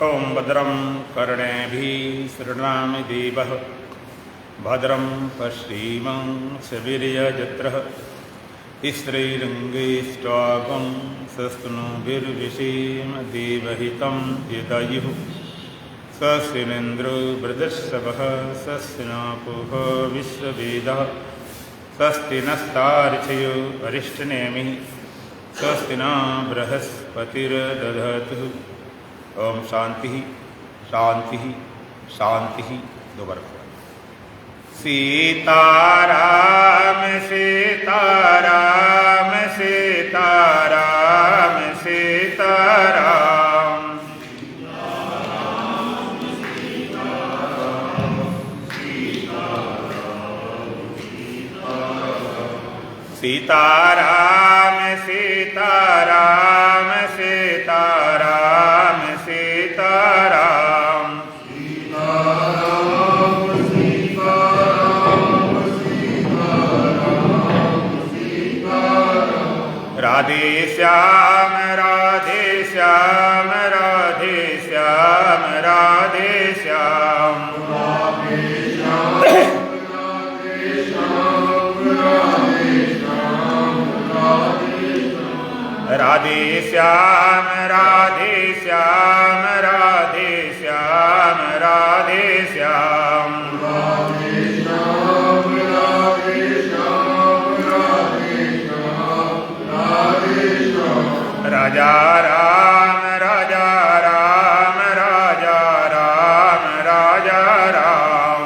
ओं भद्रं कर्णेभिः शृणामि देवः भद्रं पश्येमाक्षभिर्यजत्रः स्त्रीरङ्गैस्त्वागं सस्तनूभिर्विषेम देवहितं यदायुः स्वस्तिनिन्द्रो वृद्धश्रवः स्वस्ति नः पूषो विश्ववेदः स्वस्ति नस्तार्क्ष्यो अरिष्टनेमिः स्वस्ति न बृहस्पतिर्दधातु। ओम शांति शांति शांति। दोबारा सीताराम सीताराम सीताराम सीताराम सीताराम सीताराम सीताराम सीताराम राधे श्याम राधे श्याम राधे श्याम राधे श्याम राधे श्याम राधे श्याम राधे श्याम राधे श्याम राजा राम राजा राम राजा राम राजा राम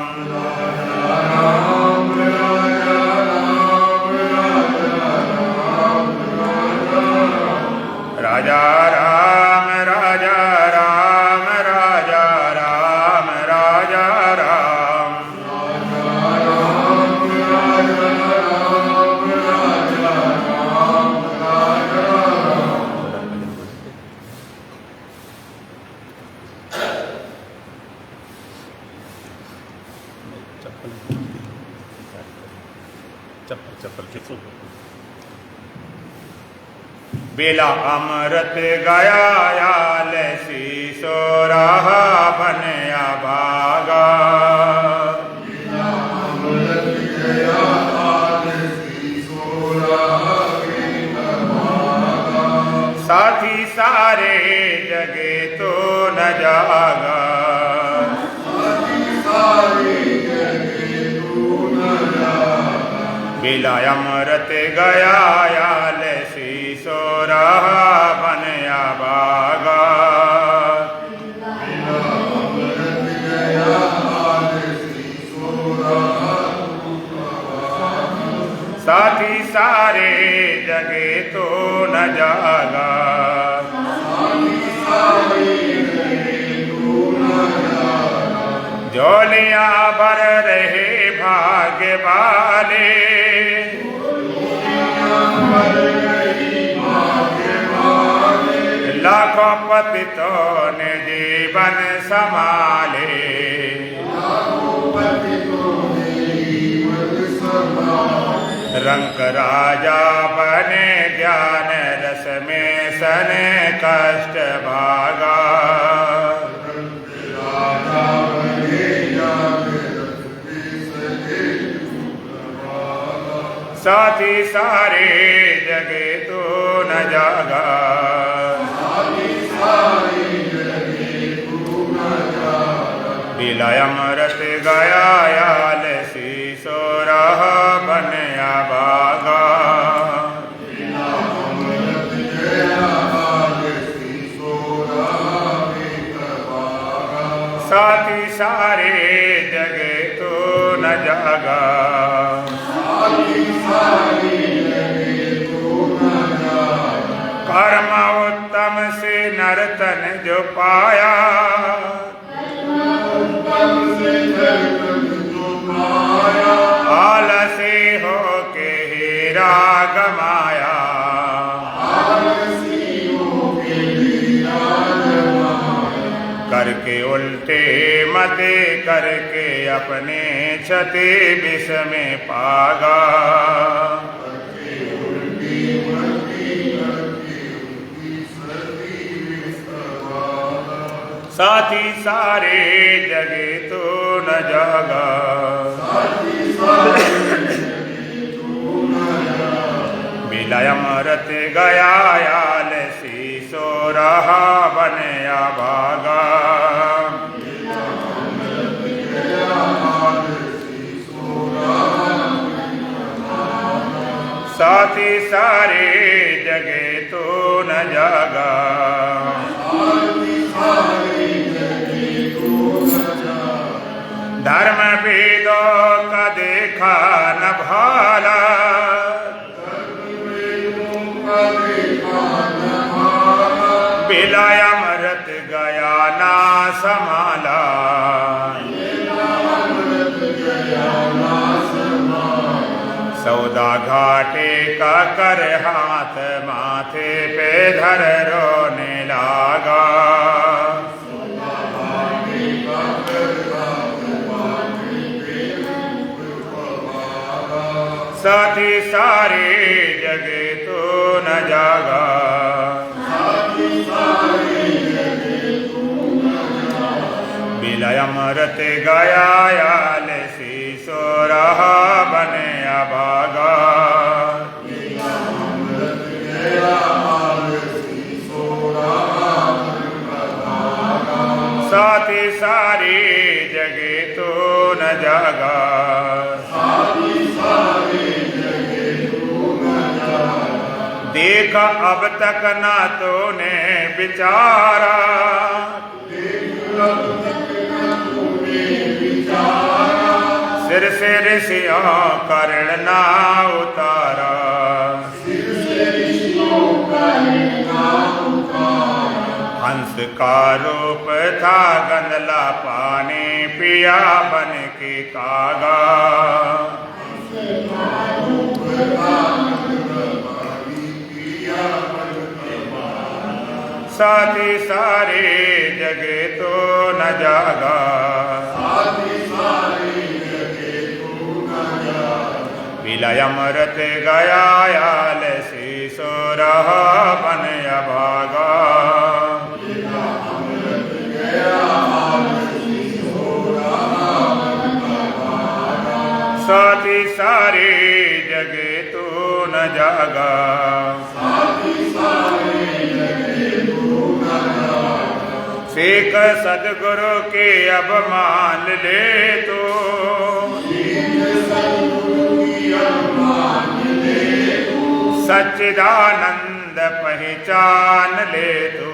राजा राम राजा राम राजा राम राजा राम चप्पल बेला अमृत गया याल शीशो रहा बनया भागा साथी सारे जगे तो न जागा बेला अमृत गया याल शीशो रहा बनया भागा साथी सारे जगे तो न जागा झोलियां भर रहे भाग्य वाले लाखों पतितों ने जीवन संभाले रंग राजा बने ज्ञान रस में सने कष्ट भागा साथी सारे जगे तो न जागा बिलाय अमृत गया याल शीशो रहा बनया भागा साथी सारे जगे तो न जागा कर्म उत्तम से नर्तन जो पाया आलसी हो के हीरा गमाया करके उल्टे मते करके अपने क्षति विष में पागा साथी सारे जगे तो न जागा, बिलाय अमृत गया याल शीसो रहा बनया भागा, साथी सारे जगे तो न जागा, धर्म वेदों का देखा न भाला, बिलाय अमृत गया ना समाला, सौदा घाटे का कर हाथ माथे पे धर रोने लागा, साथी सारे जगे तो न जागा, बिलाय अमृत गया याल शीसो रहा बनया भागा, साथी सारे जगे तो न जागा, देखा अब तक ना तूने विचारा, सिर से ऋषियों कर्ण ना उतारा, हंस का रूप था गंदला पानी पिया बन के कागा, साथी सारे जगे तो न जागा, बिलाय अमृत गया याल शीसो रहा बनया भागा, साथी सारे जगे तो न जागा, सीख सदगुरु के अब मान ले तो, सच्चिदानंद पहचान ले तो,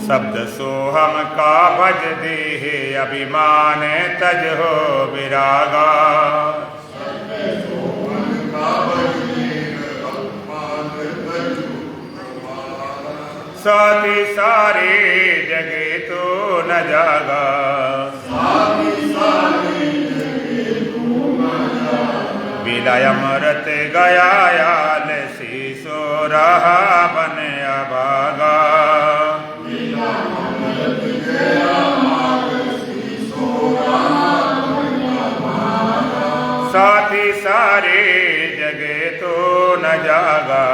शब्द सोहम का भज देह अभिमान तज हो विरागा, साथी सारे जगे तो न जागा, बिलाय अमृत गया याल शीसो रहा बनया भागा, साथी सारे जगे तो न जागा,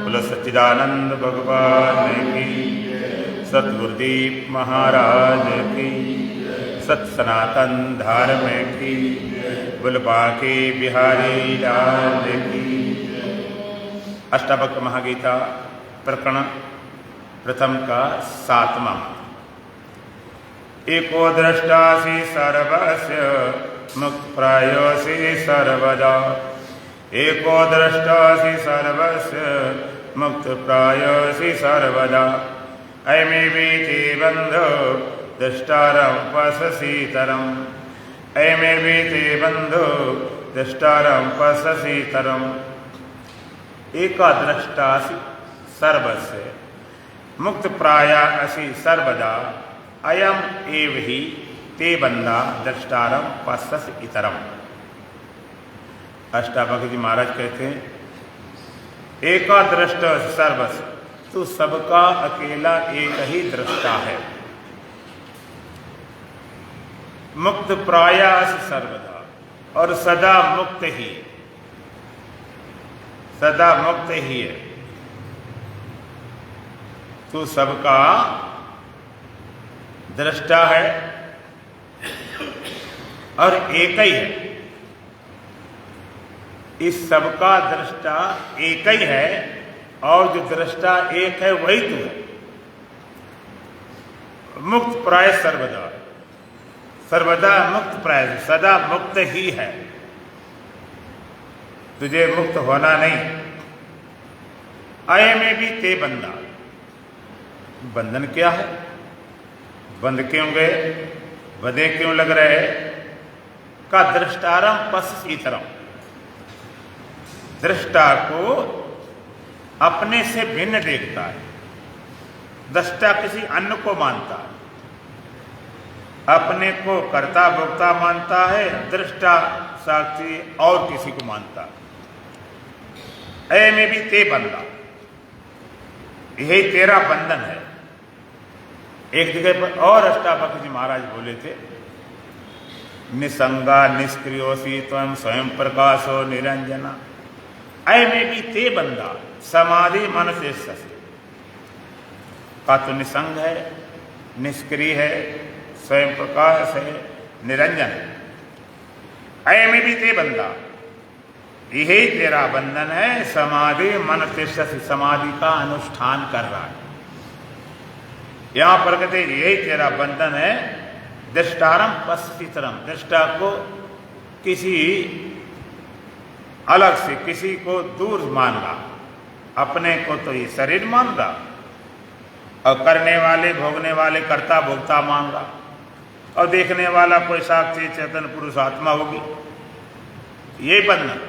बोलो सच्चिदानंद भगवान की, सतगुरुदीप महाराज की, सत सनातन धर्म की, बोल बांके बिहारी लाल की। अष्टावक्र महागीता प्रकरण प्रथम का 7वां। एको दृष्टासि सर्वस्य मुक्त प्रायोसि सर्वदा, एको दृष्टासि सर्वस्य मुक्त प्रायोसि सर्वदा, अयमे वीति बंधो दृष्टारं पश्यसीतरम्, अयमे वीति बंधो दृष्टारं पश्यसीतरम्। एका दृष्टासि सर्वस्य मुक्त प्राया असि सर्वदा, अयम एव ही ते बंदा दृष्टारम पश्यस इतरम। अष्टावक्र जी महाराज कहते हैं एका दृष्ट सर्वस, तू सबका अकेला एक ही दृष्टा है। मुक्त प्रायास सर्वदा, और सदा मुक्त ही, सदा मुक्त ही है। तू सबका दृष्टा है और एक ही है। इस सबका दृष्टा एक ही है और जो दृष्टा एक है वही तू है। मुक्त प्राय सर्वदा, सर्वदा मुक्त प्राय, सदा मुक्त ही है। तुझे मुक्त होना नहीं। आए में भी ते बंदा, बंधन क्या है? बंध क्यों गए, बंधे क्यों लग रहे? का दृष्टारम पश्चितरम, दृष्टा को अपने से भिन्न देखता है। दृष्टा किसी अन्य को मानता है, अपने को कर्ता भोक्ता मानता है। दृष्टा साक्षी और किसी को मानता है। ऐ में भी ते बंदा, यही तेरा बंधन है। एक जगह पर और अष्टावक्र जी महाराज बोले थे, निसंगा निष्क्रियोसी त्वं स्वयं प्रकाशो निरंजना। ऐ में भी ते बंदा समाधि मन से ससे। का तो निसंग है, निष्क्रिय है, स्वयं प्रकाश है, निरंजन। ऐ में भी ते बंदा, यही तेरा बंधन है। समाधि मन से ससे, समाधि का अनुष्ठान कर रहा है। यहां पर कहते यही तेरा बंधन है। दृष्टारम पश्चितरम, दृष्टा को किसी अलग से, किसी को दूर मान रहा, अपने को तो ये शरीर मान रहा और करने वाले भोगने वाले कर्ता भोक्ता मान रहा, और देखने वाला कोई साक्षी चेतन पुरुष आत्मा होगी। यही बंधन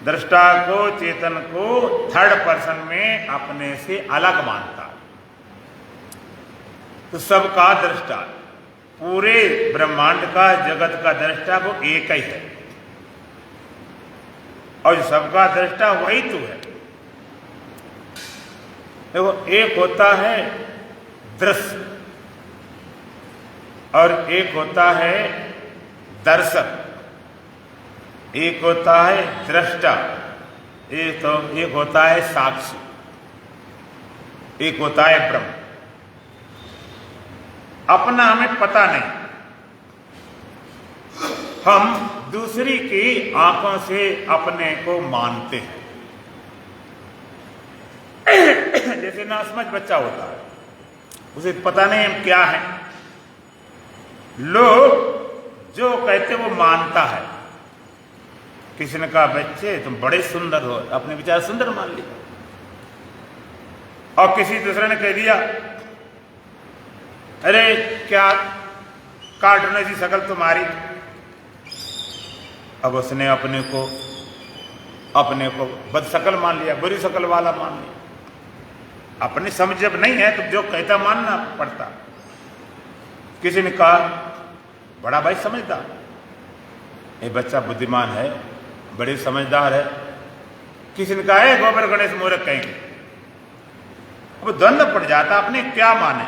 दृष्टा को, चेतन को थर्ड पर्सन में अपने से अलग मानता है। तो सबका दृष्टा, पूरे ब्रह्मांड का, जगत का दृष्टा वो एक ही है और सबका दृष्टा वही तू है। देखो, एक होता है दृश्य और एक होता है दर्शक, एक होता है दृष्टा, एक होता है साक्षी, एक होता है ब्रह्म। अपना हमें पता नहीं, हम दूसरी की आंखों से अपने को मानते हैं। जैसे नासमझ बच्चा होता है, उसे पता नहीं हम क्या है, लोग जो कहते वो मानता है। किसी ने कहा बच्चे तुम बड़े सुंदर हो, अपने विचार सुंदर मान लिया। और किसी दूसरे ने कह दिया अरे क्या कार्टून सी शकल तुम्हारी। अब उसने अपने को बदशक्ल मान लिया, बुरी शक्ल वाला मान लिया। अपनी समझ जब नहीं है तो जो कहता मानना पड़ता। किसी ने कहा बड़ा भाई समझदार, ये बच्चा बुद्धिमान है, बड़े समझदार है। किसी ने कहा है गोबर गणेश मूर्ख कहेंगे। अब द्वंद्व पड़ जाता, अपने क्या माने,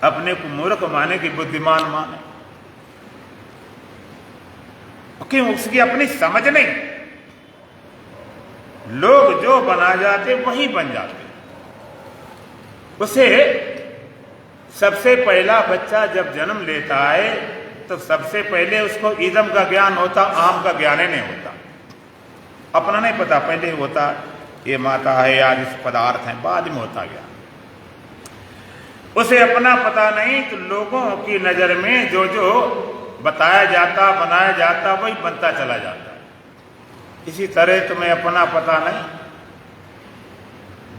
अपने को मूर्ख माने कि बुद्धिमान माने, क्यों? उसकी अपनी समझ नहीं। लोग जो बना जाते वही बन जाते। उसे सबसे पहला बच्चा जब जन्म लेता है तो सबसे पहले उसको इदम का ज्ञान होता, आम का ज्ञान ही नहीं होता। अपना नहीं पता, पहले होता ये माता है आज इस पदार्थ है, बाद में होता ज्ञान। उसे अपना पता नहीं तो लोगों की नजर में जो जो बताया जाता, बनाया जाता, वही बनता चला जाता है। इसी तरह तुम्हें अपना पता नहीं,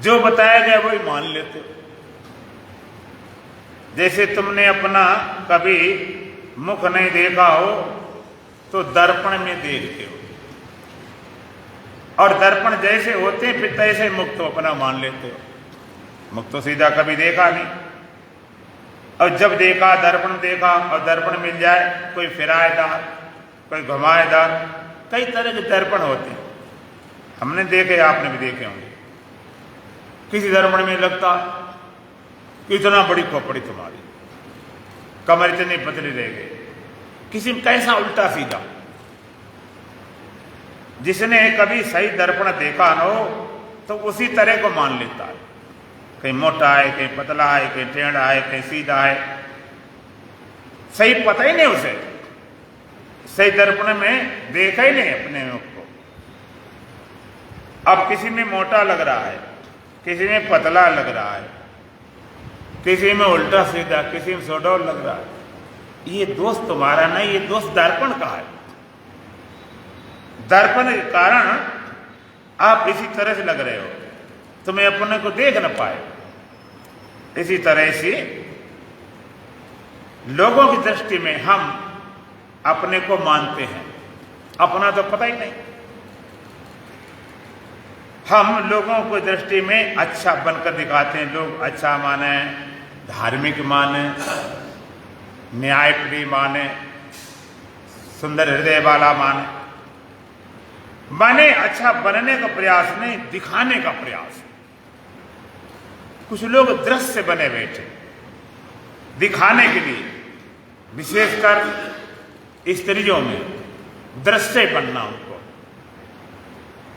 जो बताया गया वही मान लेते हो। जैसे तुमने अपना कभी मुख नहीं देखा हो तो दर्पण में देखते हो, और दर्पण जैसे होते फिर तैसे मुख तो अपना मान लेते हो। मुख तो सीधा कभी देखा नहीं, और जब देखा दर्पण देखा, और दर्पण मिल जाए कोई फिराएदार, कोई घुमाएदार, कई तरह के दर्पण होते हैं। हमने देखे, आपने भी देखे होंगे। किसी दर्पण में लगता कितना बड़ी खोपड़ी तुम्हारी, कमर इतनी पतली रह गई, किसी में कैसा उल्टा सीधा। जिसने कभी सही दर्पण देखा न हो तो उसी तरह को मान लेता है। कहीं मोटा है, कहीं पतला है, कहीं टेढ़ा है, कहीं सीधा है, सही पता ही नहीं उसे, सही दर्पण में देखा ही नहीं अपने को। अब किसी में मोटा लग रहा है, किसी में पतला लग रहा है, किसी में उल्टा सीधा, किसी में सोडौल लग रहा है। ये दोष तुम्हारा नहीं, ये दोष दर्पण का है। दर्पण के कारण आप इसी तरह से लग रहे हो, तुम्हें अपने को देख न पाए। इसी तरह से लोगों की दृष्टि में हम अपने को मानते हैं, अपना तो पता ही नहीं। हम लोगों को दृष्टि में अच्छा बनकर दिखाते हैं। लोग अच्छा माने, धार्मिक माने, न्यायप्रिय माने, सुंदर हृदय वाला माने अच्छा बनने का प्रयास नहीं, दिखाने का प्रयास। कुछ लोग दृश्य बने बैठे दिखाने के लिए, विशेषकर स्त्रियों में दृश्य बनना उनको,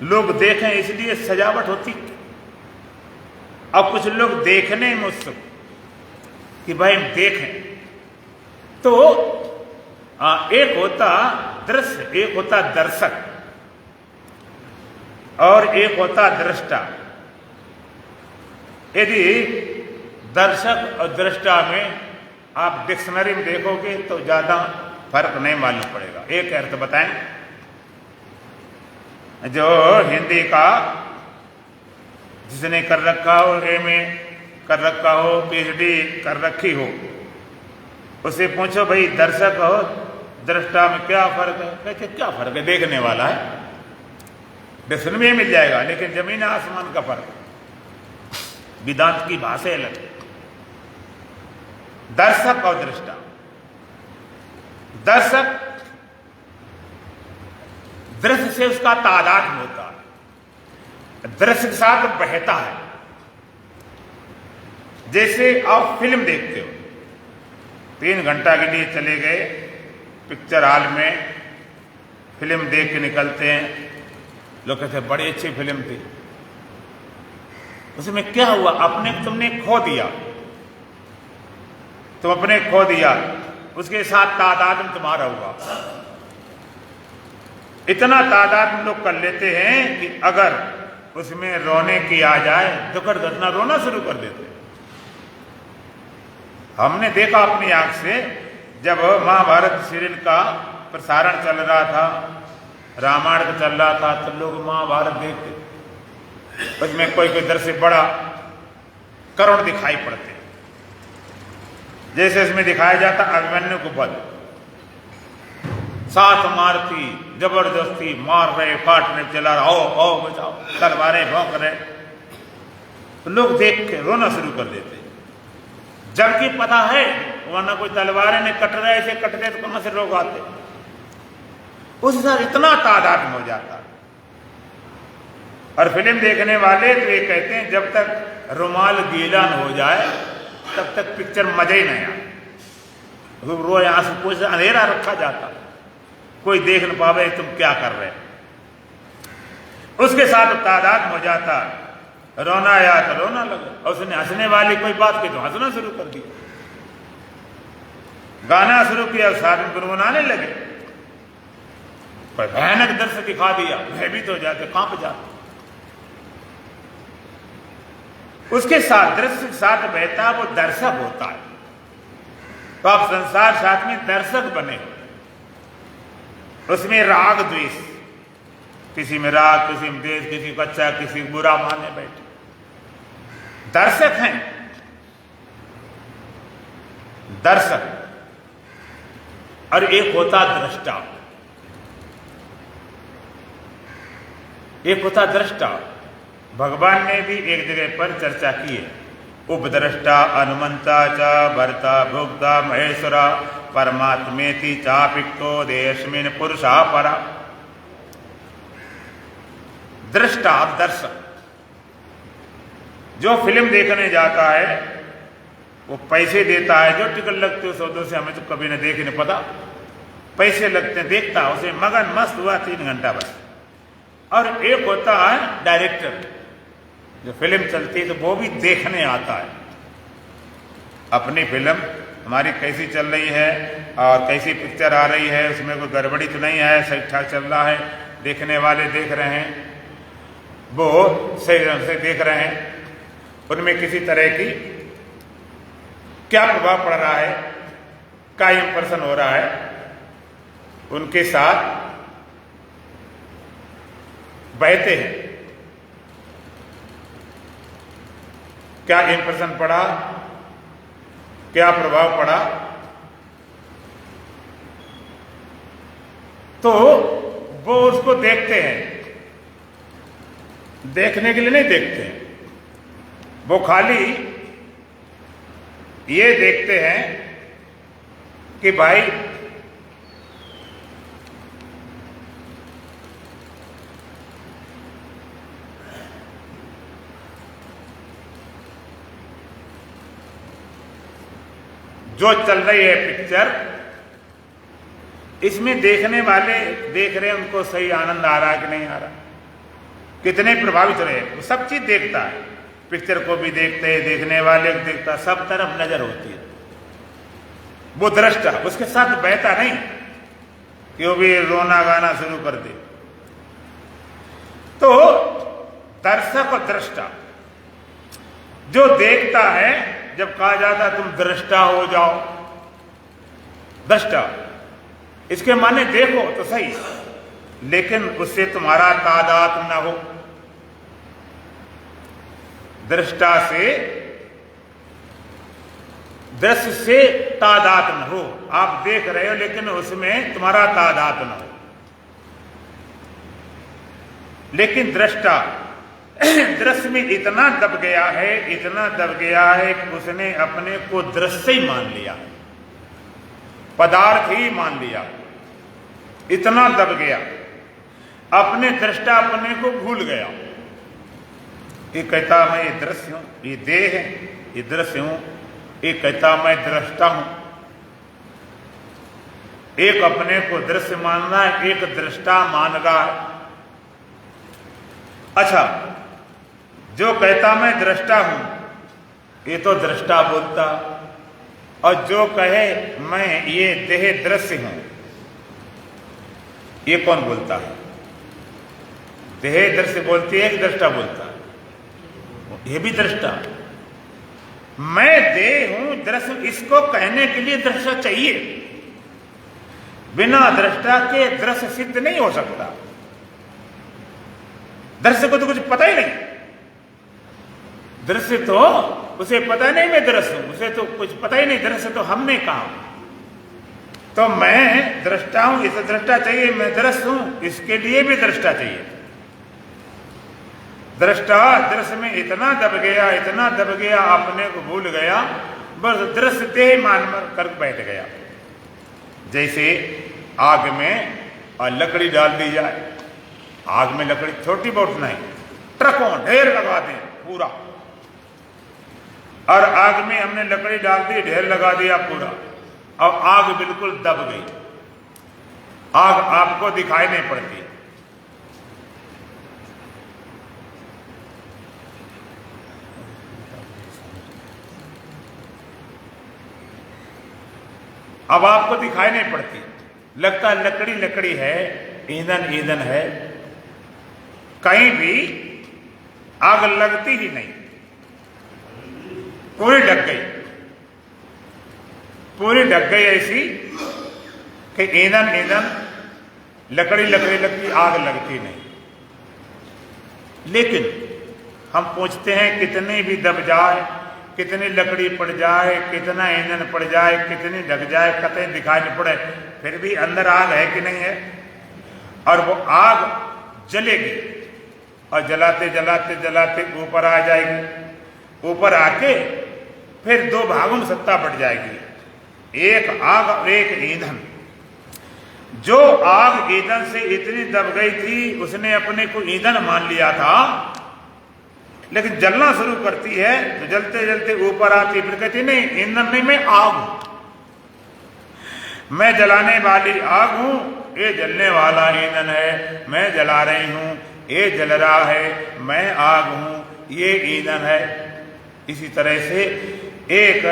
लोग देखें इसलिए सजावट होती। अब कुछ लोग देखने में उत्सुक कि भाई देखें। तो एक होता दृश्य, एक होता दर्शक और एक होता दृष्टा। यदि दर्शक और दृष्टा में आप डिक्शनरी में देखोगे तो ज्यादा फर्क नहीं मालूम पड़ेगा। एक अर्थ बताएं, जो हिंदी का जिसने कर रखा हो, एमए कर रखा हो, पीएचडी कर रखी हो, उसे पूछो भाई दर्शक और दृष्टा में क्या फर्क है? कहते क्या फर्क है, देखने वाला है, डिक्शनरी में मिल जाएगा, लेकिन जमीन आसमान का फर्क। वेदांत की भाषा अलग, दर्शक और दृष्टा। दर्शक दृश्य से उसका तादात्म्य होता है, दृश्य के साथ बहता है। जैसे आप फिल्म देखते हो, 3 घंटा के लिए चले गए पिक्चर हॉल में, फिल्म देख के निकलते हैं, लोग कहते हैं बड़ी अच्छी फिल्म थी। उसमें क्या हुआ? अपने तुमने खो दिया, तुम अपने खो दिया, उसके साथ तादाद में तुम्हारा हुआ। इतना तादाद में लोग कर लेते हैं कि अगर उसमें रोने की आ जाए, दुखद घटना, रोना शुरू कर देते हैं। हमने देखा अपनी आंख से, जब महाभारत सीरियल का प्रसारण चल रहा था, रामायण का चल रहा था, तो लोग महाभारत देखते, उसमें कोई कोई दृश्य बड़ा करुण दिखाई पड़ते। जैसे इसमें दिखाया जाता अभिमन्यु को वध, 7 मारती जबरदस्ती मार रहे, काट रहे, चला रहा, आओ बचाओ, तलवारें भौंक रहे, तो लोग देख के रोना शुरू कर देते। जबकि पता है वरना कोई तलवारें नहीं कट रहे, ऐसे कट रहे तो कहां से लोग आते। उस सर इतना तादाद में हो जाता। और फिल्म देखने वाले तो ये कहते हैं जब तक रुमाल गीला न हो जाए तब तक पिक्चर मजा ही नहीं आता। रो यहां से कुछ अंधेरा रखा जाता, कोई देख न पावे तुम क्या कर रहे। उसके साथ तादाद हो जाता, रोना आया तो रोना लगा, और उसने हंसने वाली कोई बात की तो हंसना शुरू कर दिया, गाना शुरू किया, साथ में गुनगुनाने लगे, कोई भयानक दृश्य दिखा दिया, भयभीत हो जाते, कांप जाते। उसके साथ दृश्य के साथ बहता वो दर्शक होता है। तो आप संसार साथ में दर्शक बने हो, उसमें राग द्वेष, किसी में राग, किसी में द्वेष, किसी को अच्छा, किसी को बुरा मानने बैठे दर्शक हैं। दर्शक और एक होता दृष्टा, एक होता दृष्टा। भगवान ने भी एक जगह पर चर्चा की है, उपद्रष्टा अनुमंता च भर्ता भोक्ता महेश्वरा परमात्मेति चापिक्तो देशमिन पुरुषा परा। दृष्टा दर्शक, जो फिल्म देखने जाता है वो पैसे देता है, जो टिकट लगती है सौदों से, हमें तो कभी न देखे न पता, पैसे लगते हैं, देखता उसे मगन मस्त हुआ 3 घंटा बस। और एक होता है डायरेक्टर, जो फिल्म चलती है तो वो भी देखने आता है अपनी फिल्म हमारी कैसी चल रही है और कैसी पिक्चर आ रही है, उसमें कोई गड़बड़ी तो नहीं है, सही ठाक चल रहा है, देखने वाले देख रहे हैं, वो सही ढंग से देख रहे हैं, उनमें किसी तरह की क्या प्रभाव पड़ रहा है, क्या इंप्रेशन हो रहा है, उनके साथ बहते हैं, क्या इंप्रेशन पड़ा, क्या प्रभाव पड़ा, तो वो उसको देखते हैं। देखने के लिए नहीं देखते हैं, वो खाली ये देखते हैं कि भाई जो चल रही है पिक्चर, इसमें देखने वाले देख रहे हैं, उनको सही आनंद आ रहा है कि नहीं आ रहा, कितने प्रभावित रहे, वो सब चीज देखता है, पिक्चर को भी देखते हैं, देखने वाले को देखता, सब तरफ नजर होती है। वो दृष्टा उसके साथ बहता नहीं कि वो भी रोना गाना शुरू कर दे। तो दर्शक और दृष्टा, जो देखता है, जब कहा जाता है तुम दृष्टा हो जाओ, दृष्टा इसके माने देखो तो सही, लेकिन उससे तुम्हारा तादाद न हो। दृष्टा से, दृश्य से तादाद न हो, आप देख रहे हो लेकिन उसमें तुम्हारा तादाद न हो। लेकिन दृष्टा दृश्य में इतना दब गया है, इतना दब गया है कि उसने अपने को दृश्य ही मान लिया, पदार्थ ही मान लिया, इतना दब गया, अपने दृष्टा अपने को भूल गया। ये कहता मैं ये दृश्य हूं, ये देह है, ये दृश्य हूं, ये कहता मैं दृष्टा हूं। एक अपने को दृश्य मान रहा है, एक दृष्टा मान रहा है। अच्छा, जो कहता मैं दृष्टा हूं, ये तो दृष्टा बोलता, और जो कहे मैं ये देह दृश्य हूं, ये कौन बोलता है? देह दृश्य बोलती है, एक दृष्टा बोलता है, ये भी दृष्टा। मैं देह हूं, दृश्य, इसको कहने के लिए दृष्टा चाहिए, बिना दृष्टा के दृश्य सिद्ध नहीं हो सकता। दृश्य को तो कुछ पता ही नहीं, दृश्य तो उसे पता नहीं मैं दृश्य हूं, उसे तो कुछ पता ही नहीं, दृश्य तो हमने कहा। तो मैं दृष्टा हूं, इसे दृष्टा चाहिए, मैं दृश्य हूं, इसके लिए भी दृष्टा चाहिए। दृष्टा दृश्य में इतना दब गया, इतना दब गया, अपने को भूल गया, बस दृश्य देह मान कर बैठ गया। जैसे आग में और लकड़ी डाल दी जाए, आग में लकड़ी छोटी बहुत नहीं, ट्रकों ढेर लगा दें पूरा, और आग में हमने लकड़ी डाल दी, ढेर लगा दिया पूरा, और आग बिल्कुल दब गई, आग आपको दिखाई नहीं पड़ती। अब आपको दिखाई नहीं पड़ती, लगता लकड़ी लकड़ी है, ईंधन ईंधन है, कहीं भी आग लगती ही नहीं, पूरी ढक गई, पूरी ढक गई, ऐसी कि ईंधन ईंधन, लकड़ी लकड़ी लगती, आग लगती नहीं। लेकिन हम पूछते हैं कितनी भी दब जाए, कितनी लकड़ी पड़ जाए, कितना ईंधन पड़ जाए, कितनी ढक जाए, कतई दिखाई नहीं पड़े, फिर भी अंदर आग है कि नहीं है? और वो आग जलेगी और जलाते जलाते जलाते ऊपर आ जाएगी, ऊपर आके फिर दो भागों में सत्ता बढ़ जाएगी, एक आग और एक ईंधन। जो आग ईंधन से इतनी दब गई थी, उसने अपने को ईंधन मान लिया था, लेकिन जलना शुरू करती है तो जलते जलते ऊपर आती, फिर कहती नहीं ईंधन नहीं, मैं आग हूं। मैं जलाने वाली आग हूं, ये जलने वाला ईंधन है। मैं जला रही हूं, ये जल रहा है। मैं आग हूं, ये ईंधन है। इसी तरह से एक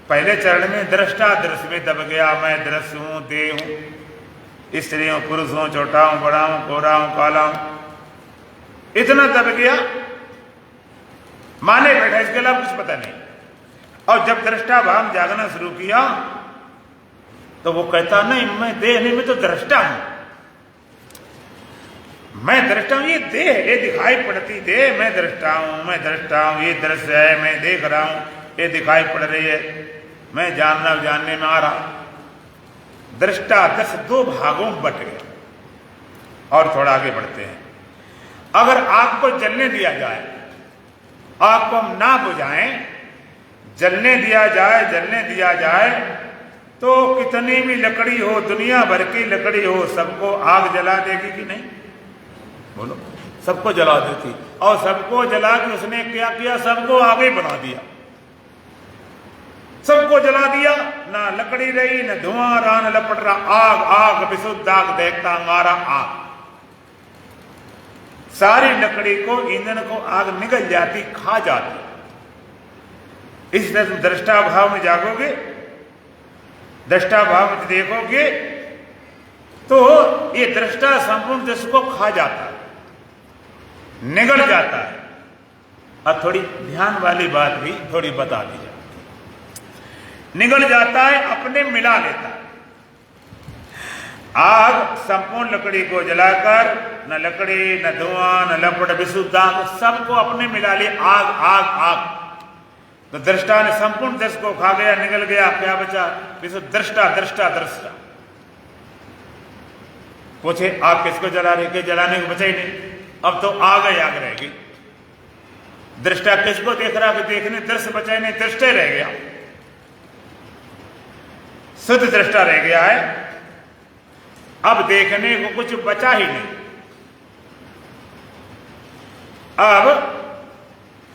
पहले चरण में दृष्टा दृश्य में दब गया। मैं दृश्य हूं, देह हूं, स्त्री हूं, पुरुष हूं, छोटा हूं, बड़ा हूं, गोरा हूं, काला हूं, इतना दब गया, माने बैठा, इसके अलावा कुछ पता नहीं। और जब दृष्टा भाव जागना शुरू किया तो वो कहता नहीं, मैं देह नहीं, मैं तो दृष्टा हूं, मैं दृष्टा हूं, ये देह, ये दिखाई पड़ती देह, मैं दृष्टा हूं, मैं दृष्टा हूं, ये दृश्य है, मैं देख रहा हूं, ये दिखाई पड़ रही है, मैं जानने में आ रहा। दृष्टा दस दो भागों में बट गया। और थोड़ा आगे बढ़ते हैं। अगर आग को जलने दिया जाए, आग को हम ना बुझाएं, जलने दिया जाए तो कितनी भी लकड़ी हो, दुनिया भर की लकड़ी हो, सबको आग जला देगी कि नहीं? बोलो, सबको जला देती। और सबको जला के उसने क्या किया? सबको आगे बना दिया, सबको जला दिया। ना लकड़ी रही, न धुआं रहा, न लपट रहा। आग आग विशुद्ध आग, देखता अंगारा आग। सारी लकड़ी को, ईंधन को आग निगल जाती, खा जाती। इस तरह तुम दृष्टा भाव में जागोगे, दृष्टा भाव में देखोगे तो ये दृष्टा संपूर्ण दृश्य को खा जाता है, निगल जाता है। और थोड़ी ध्यान वाली बात भी थोड़ी बता दी जाए, निगल जाता है, अपने मिला लेता है। आग संपूर्ण लकड़ी को जलाकर, न लकड़ी, न धुआं, न लपट, विशुद्ध आग, सबको अपने मिला ले। आग आग आग। तो दृष्टा ने संपूर्ण दृश्य को खा गया, निगल गया, क्या बचा? विशुद्ध दृष्टा दृष्टा दृष्टा। पूछे आग किसको जला रही? के जलाने को बचा ही नहीं, अब तो आग ही आग रहेगी। दृष्टा किसको देख रहा? कि देखने दृश्य बचा ही नहीं, दृष्टा रह गया, शुद्ध दृष्टा रह गया है। अब देखने को कुछ बचा ही नहीं। अब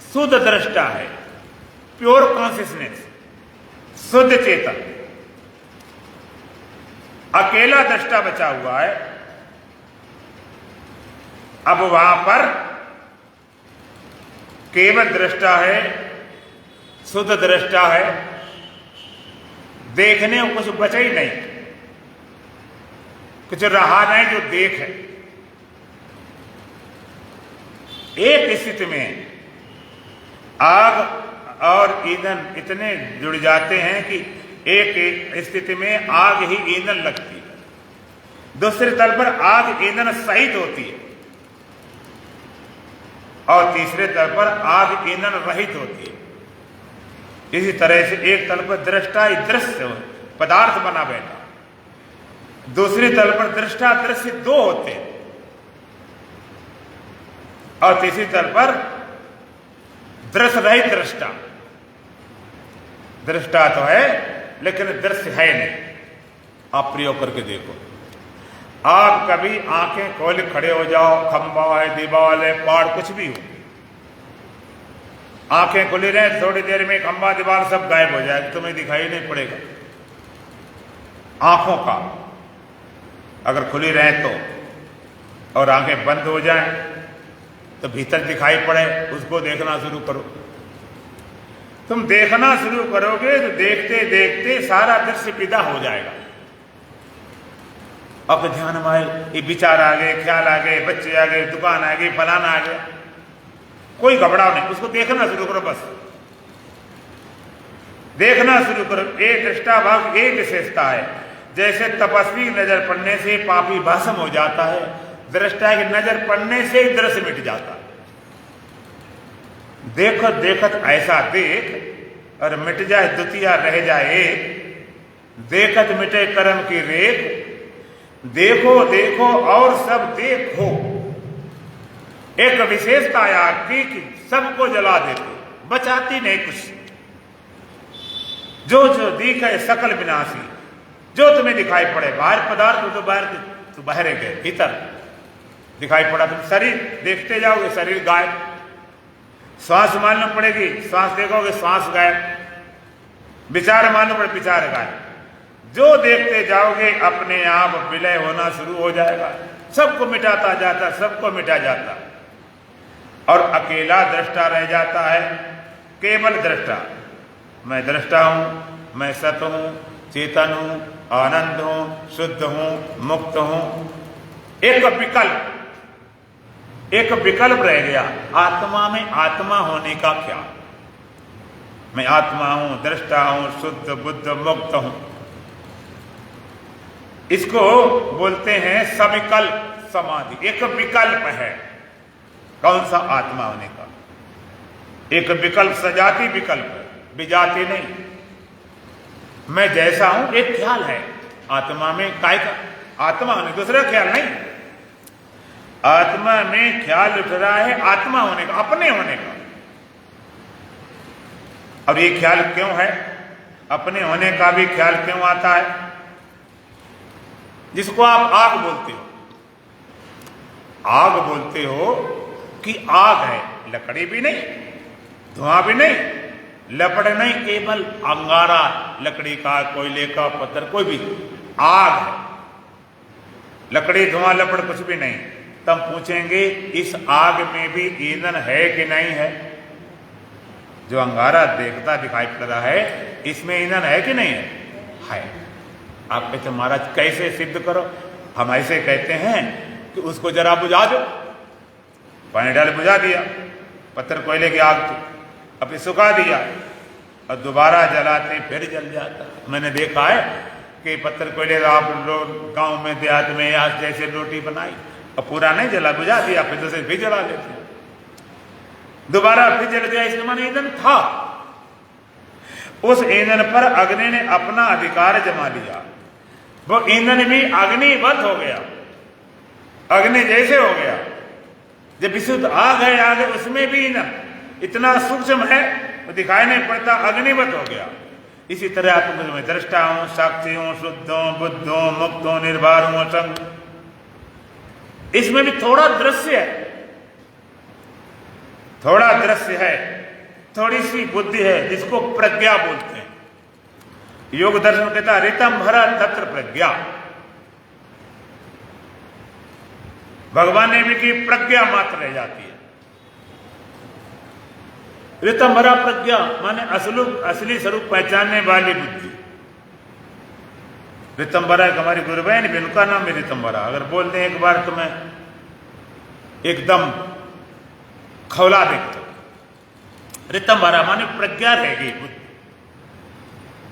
शुद्ध दृष्टा है, प्योर कॉन्शियसनेस, शुद्ध चेतन, अकेला दृष्टा बचा हुआ है। अब वहां पर केवल दृष्टा है, शुद्ध दृष्टा है, देखने को कुछ बचा ही नहीं, कुछ रहा नहीं जो देख है। एक स्थिति में आग और ईंधन इतने जुड़ जाते हैं कि एक स्थिति में आग ही ईंधन लगती है, दूसरे तल पर आग ईंधन सहित होती है, और तीसरे तल पर आग ईंधन रहित होती है। इसी तरह से एक तल पर दृष्टा ही दृश्य पदार्थ बना बैठा, दूसरे तल पर दृष्टा दृश्य दो होते हैं, और तीसरी तल पर दृश्य रहित दृष्टा। दृष्टा तो है लेकिन दृश्य है नहीं। आप प्रयोग करके देखो। आप कभी आंखें खोल खड़े हो जाओ, खंबा है, दीवार है, पहाड़, कुछ भी हो, आंखें खुली रहे, थोड़ी देर में खंबा दीवार सब गायब हो जाएगा, तुम्हें दिखाई नहीं पड़ेगा। आंखों का अगर खुली रहे तो, और आंखें बंद हो जाएं तो भीतर दिखाई पड़े, उसको देखना शुरू करो। तुम देखना शुरू करोगे तो देखते देखते सारा दृश्य विदा हो जाएगा। अब ध्यान में आए, ये विचार आ गए, ख्याल आ गए, बच्चे आ गए, दुकान आ गई, फलाना आ गया, कोई घबराव नहीं, उसको देखना शुरू करो। बस देखना शुरू करो। एक दृष्टा भाव एक विशेषता है, जैसे तपस्वी की नजर पड़ने से पापी भस्म हो जाता है, दृष्टा की नजर पड़ने से ही दृश्य मिट जाता है। देखत देखत ऐसा देख और मिट जाए द्वितीया रह जाए एक, देखत मिटे कर्म की रेख, देखो देखो और सब देखो। एक विशेषता है आपकी कि सबको जला देती, बचाती नहीं कुछ। जो जो दिखे सकल विनाशी, जो तुम्हें दिखाई पड़े, बाहर पदार्थ तो बाहर, तो बाहर गए, भीतर दिखाई पड़ा, तुम शरीर देखते जाओगे, शरीर गायब। श्वास मालूम पड़ेगी, श्वास देखोगे, श्वास गायब। विचार मालूम पड़े, विचार गायब। जो देखते जाओगे अपने आप विलय होना शुरू हो जाएगा। सबको मिटाता जाता, सबको मिटा जाता, और अकेला दृष्टा रह जाता है, केवल दृष्टा। मैं दृष्टा हूं, मैं सत हूं, चेतन हूं, आनंद हूं, शुद्ध हूं, मुक्त हूं। एक विकल्प रह गया आत्मा में, आत्मा होने का ख्याल। मैं आत्मा हूं, दृष्टा हूं, शुद्ध बुद्ध मुक्त हूं। इसको बोलते हैं सविकल्प समाधि। एक विकल्प है, कौन सा? आत्मा होने का। एक विकल्प सजाति विकल्प है, विजाति नहीं। मैं जैसा हूं एक ख्याल है आत्मा में, काय का? आत्मा होने, दूसरा ख्याल नहीं। आत्मा में ख्याल उठ रहा है आत्मा होने का, अपने होने का। और ये ख्याल क्यों है? अपने होने का भी ख्याल क्यों आता है? जिसको आप आग बोलते हो, आग बोलते हो कि आग है, लकड़ी भी नहीं, धुआं भी नहीं, लपड़ नहीं, केवल अंगारा, लकड़ी का, कोयले का, पत्थर, कोई भी आग है, लकड़ी, धुआं, लपड़ कुछ भी नहीं। तब पूछेंगे इस आग में भी ईंधन है कि नहीं है? जो अंगारा देखता दिखाई पड़ रहा है, इसमें ईंधन है कि नहीं है? है। आप कहते महाराज कैसे सिद्ध करो? हम ऐसे कहते हैं कि उसको जरा बुझा दो, पानी डाल बुझा दिया, पत्थर कोयले की आग थी, अब सुखा दिया और दोबारा जलाते फिर जल जाता। मैंने देखा है कि पत्थर कोयले आप लोग गांव में, देहात में, आज जैसे रोटी बनाई और पूरा नहीं जला, बुझा दिया, फिर दूसरे फिर जला लेते, दोबारा फिर जल गया। इसके माने ईंधन था। उस ईंधन पर अग्नि ने अपना अधिकार जमा लिया, वो ईंधन भी अग्निवत हो गया, अग्नि जैसे हो गया। जब विशुद्ध आग है, आग है, उसमें भी ईंधन इतना सूक्ष्म है वो दिखाई नहीं पड़ता, अग्निवत हो गया। इसी तरह आप मैं दृष्टा हूं, साक्षी हूं, शुद्ध हूं, बुद्ध हूं, मुक्त हूं, निर्भर हूं, असंग। इसमें भी थोड़ा दृश्य है, थोड़ा दृश्य है, थोड़ी सी बुद्धि है, जिसको प्रज्ञा बोलते हैं। योग दर्शन कहता है ऋतम भरा तत्र प्रज्ञा। भगवान ने भी की प्रज्ञा मात्र रह जाती है। ऋतम भरा प्रज्ञा माने असली स्वरूप पहचानने वाली बुद्धि। ऋतंबरा हमारी गुरु बहन भी, उनका नाम है ऋतंबरा। अगर बोल दें एक बार तो मैं एकदम खौला देखता हूं। ऋतंबरा माने प्रज्ञा रहेगी बुद्धि।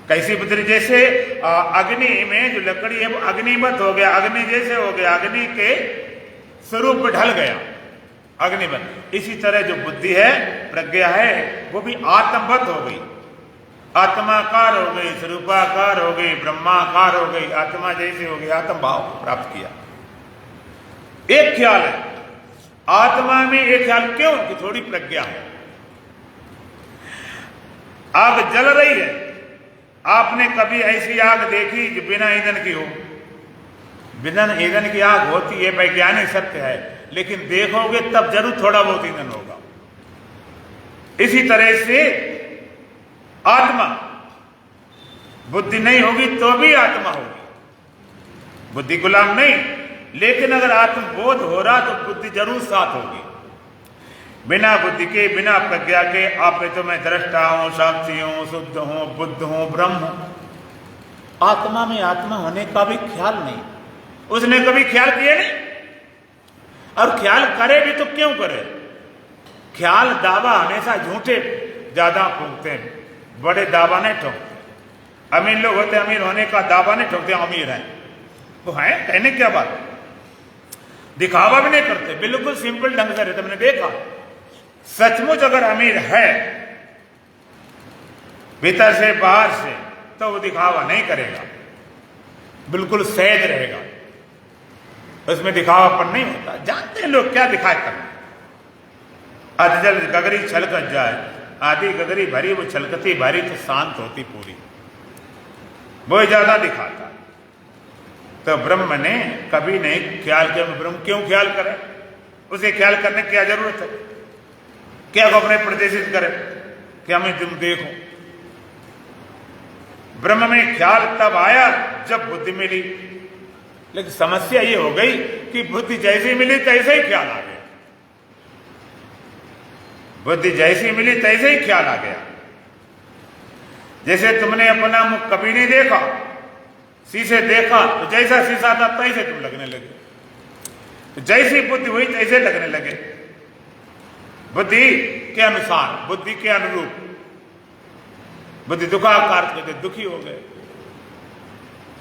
कैसी बुद्धि? जैसे अग्नि में जो लकड़ी है वो अग्निवत हो गया, अग्नि जैसे हो गया, अग्नि के स्वरूप ढल गया, अग्निवत। इसी तरह जो बुद्धि है, प्रज्ञा है, वो भी आत्मवत हो गई, आत्माकार हो गई, स्वरूपाकार हो गई, ब्रह्माकार हो गई, आत्मा जैसे हो गई, आत्म भाव प्राप्त किया। एक ख्याल है आत्मा में, एक ख्याल क्यों? कि थोड़ी प्रज्ञा है। आग जल रही है, आपने कभी ऐसी आग देखी जो बिना ईंधन की हो? बिना ईंधन की आग होती है, वैज्ञानिक सत्य है, लेकिन देखोगे तब जरूर थोड़ा बहुत ईंधन होगा। इसी तरह से आत्मा, बुद्धि नहीं होगी तो भी आत्मा होगी, बुद्धि गुलाम नहीं। लेकिन अगर आत्मबोध हो रहा तो बुद्धि जरूर साथ होगी। बिना बुद्धि के, बिना प्रज्ञा के आप तो मैं दृष्टा हूं, साक्षी हूं, शुद्ध हूं, बुद्ध हूं, ब्रह्म हूं। आत्मा में आत्मा होने का भी ख्याल नहीं, उसने कभी ख्याल किया नहीं। और ख्याल करे भी तो क्यों करे? ख्याल दावा हमेशा झूठे ज्यादा फूकते हैं, बड़े दावा नहीं ठोकते। अमीर लोग होते अमीर होने का दावा नहीं ठोकते, अमीर हैं वो है, कहने क्या बात, दिखावा भी नहीं करते, बिल्कुल सिंपल ढंग से रहते। मैंने देखा सचमुच अगर अमीर है भीतर से बाहर से, तो वो दिखावा नहीं करेगा, बिल्कुल सहज रहेगा, उसमें दिखावापन नहीं होता। जानते हैं लोग क्या दिखाए करना। अधजल गगरी छलकत जाए, आधी गगरी भरी वो छलकती भरी तो शांत होती पूरी, वो ज्यादा दिखाता। तो ब्रह्म ने कभी नहीं ख्याल किया। ब्रह्म क्यों ख्याल करे? उसे ख्याल करने की क्या जरूरत है? क्या को अपने प्रदर्शित करे कि हमें तुम देखो? ब्रह्म में ख्याल तब आया जब बुद्धि मिली। लेकिन समस्या ये हो गई कि बुद्धि जैसी मिली तैसे ही ख्याल आ गया। बुद्धि जैसी मिली तैसे ही ख्याल आ गया। जैसे तुमने अपना मुख कभी नहीं देखा, शीशे देखा तो जैसा शीशा था तैसे तुम लगने लगे, तो जैसी बुद्धि हुई तैसे लगने लगे। बुद्धि के अनुसार, बुद्धि के अनुरूप। बुद्धि दुखाकार थे, दुखी हो गए।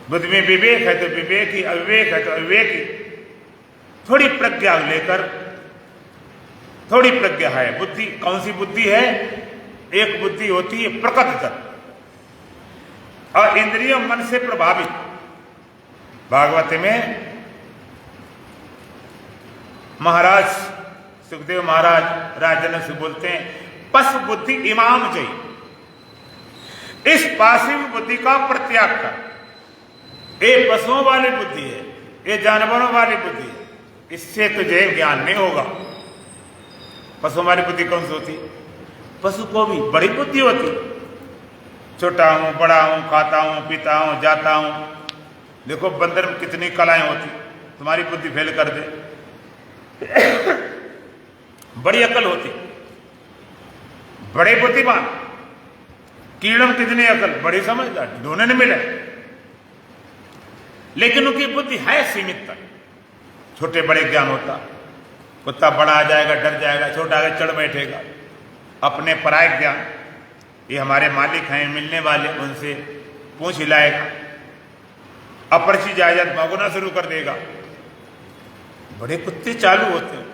बुद्धि में विवेक है तो विवेक ही, अविवेक है तो अविवेक ही। थोड़ी प्रज्ञा लेकर, थोड़ी प्रज्ञा है। बुद्धि कौन सी बुद्धि है? एक बुद्धि होती है प्रकृति तत्व और इंद्रियों मन से प्रभावित। भागवत में महाराज सुखदेव महाराज राजन से बोलते हैं, पशु बुद्धि इमाम जय, इस पासिव बुद्धि का परित्याग कर। ये पशुओं वाली बुद्धि है, ये जानवरों वाली बुद्धि है, इससे तुझे ज्ञान नहीं होगा। पशुओं वाली बुद्धि कौन सी होती? पशु को भी बड़ी बुद्धि होती, छोटा हूं, बड़ा हूं, खाता हूं, पीता हूं, जाता हूं। देखो बंदर में कितनी कलाएं होती, तुम्हारी बुद्धि फेल कर दे। बड़ी अकल होती, बड़े बुद्धिमान। कीड़ों में कितनी अकल, बड़ी समझदार, ढूंढने नहीं मिले। लेकिन उनकी बुद्धि है सीमित तक। छोटे बड़े ज्ञान होता, कुत्ता बड़ा आ जाएगा डर जाएगा, छोटा आगे चढ़ बैठेगा। अपने पराय ज्ञान, ये हमारे मालिक हैं मिलने वाले, उनसे पूछ हिलाएगा। अपरिचित जायदाद मांगना शुरू कर देगा। बड़े कुत्ते चालू होते हैं।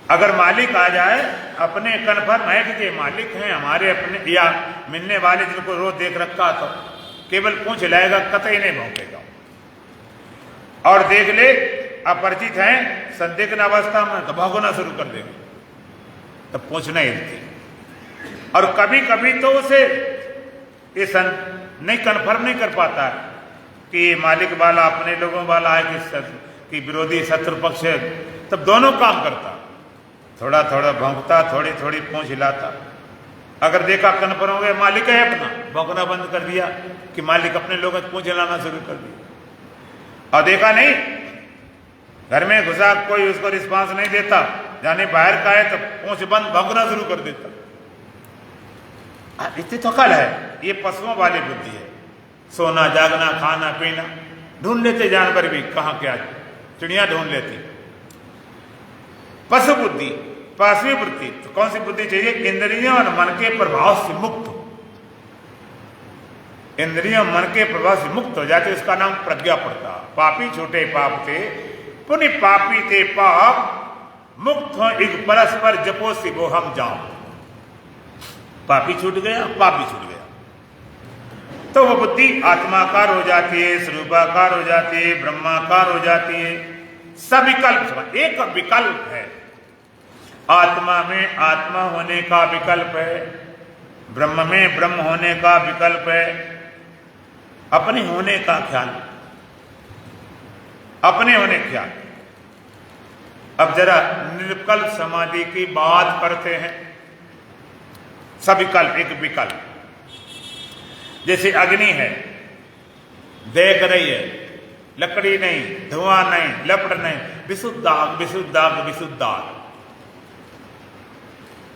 अगर मालिक आ जाए, अपने कन्फर्म है कि ये मालिक हैं हमारे अपने या मिलने वाले जिनको रोज देख रखा, तो केवल पूछ हिलाएगा, कतई नहीं भौंकेगा। और देख ले अपरिचित हैं संदिग्ध अवस्था में तो भौंकना शुरू कर देगा, तब पूछना हिलती। और कभी कभी तो उसे ये नहीं कन्फर्म नहीं कर पाता है कि मालिक वाला अपने लोगों वाला है कि विरोधी शत्रु पक्ष है, तब दोनों काम करता। थोड़ा थोड़ा भौंकता, थोड़ी थोड़ी पूंछ हिलाता। अगर देखा कन्फर्म हो गया मालिक है अपना, भौंकना बंद कर दिया कि मालिक अपने लोगों पूंछ हिलाना शुरू कर दिया। और देखा नहीं, घर में घुसा कोई उसको रिस्पांस नहीं देता, जाने बाहर का है तो पूंछ बंद, भौंकना शुरू कर देता। इतनी तो अकल है। ये पशुओं वाली बुद्धि है। सोना जागना खाना पीना ढूंढ लेते जानवर भी, कहाँ क्या चिड़िया ढूंढ लेती। पशु बुद्धि, पाशवी वृत्ति। तो कौन सी बुद्धि चाहिए? इंद्रियों और मन के प्रभाव से मुक्त हो। इंद्रियों मन के प्रभाव से मुक्त हो जाते, उसका नाम प्रज्ञा पड़ता। पापी छोटे पाप थे, पुण्य पापी थे पाप, मुक्त हो एक परस्पर जपो शिवो हम जाओ। पापी छूट गया, पाप भी छूट गया। तो वो बुद्धि आत्माकार हो जाती है, स्वरूपाकार हो जाती है, ब्रह्माकार हो जाती है। सविकल्प, एक विकल्प है। आत्मा में आत्मा होने का विकल्प है, ब्रह्म में ब्रह्म होने का विकल्प है। अपने होने का ख्याल, अपने होने ख्याल। अब जरा निर्विकल्प समाधि की बात करते हैं। सविकल्प, एक विकल्प। जैसे अग्नि है, देख रही है, लकड़ी नहीं, धुआं नहीं, लपट नहीं, विशुद्ध आग, विशुद्ध आग, विशुद्ध आग।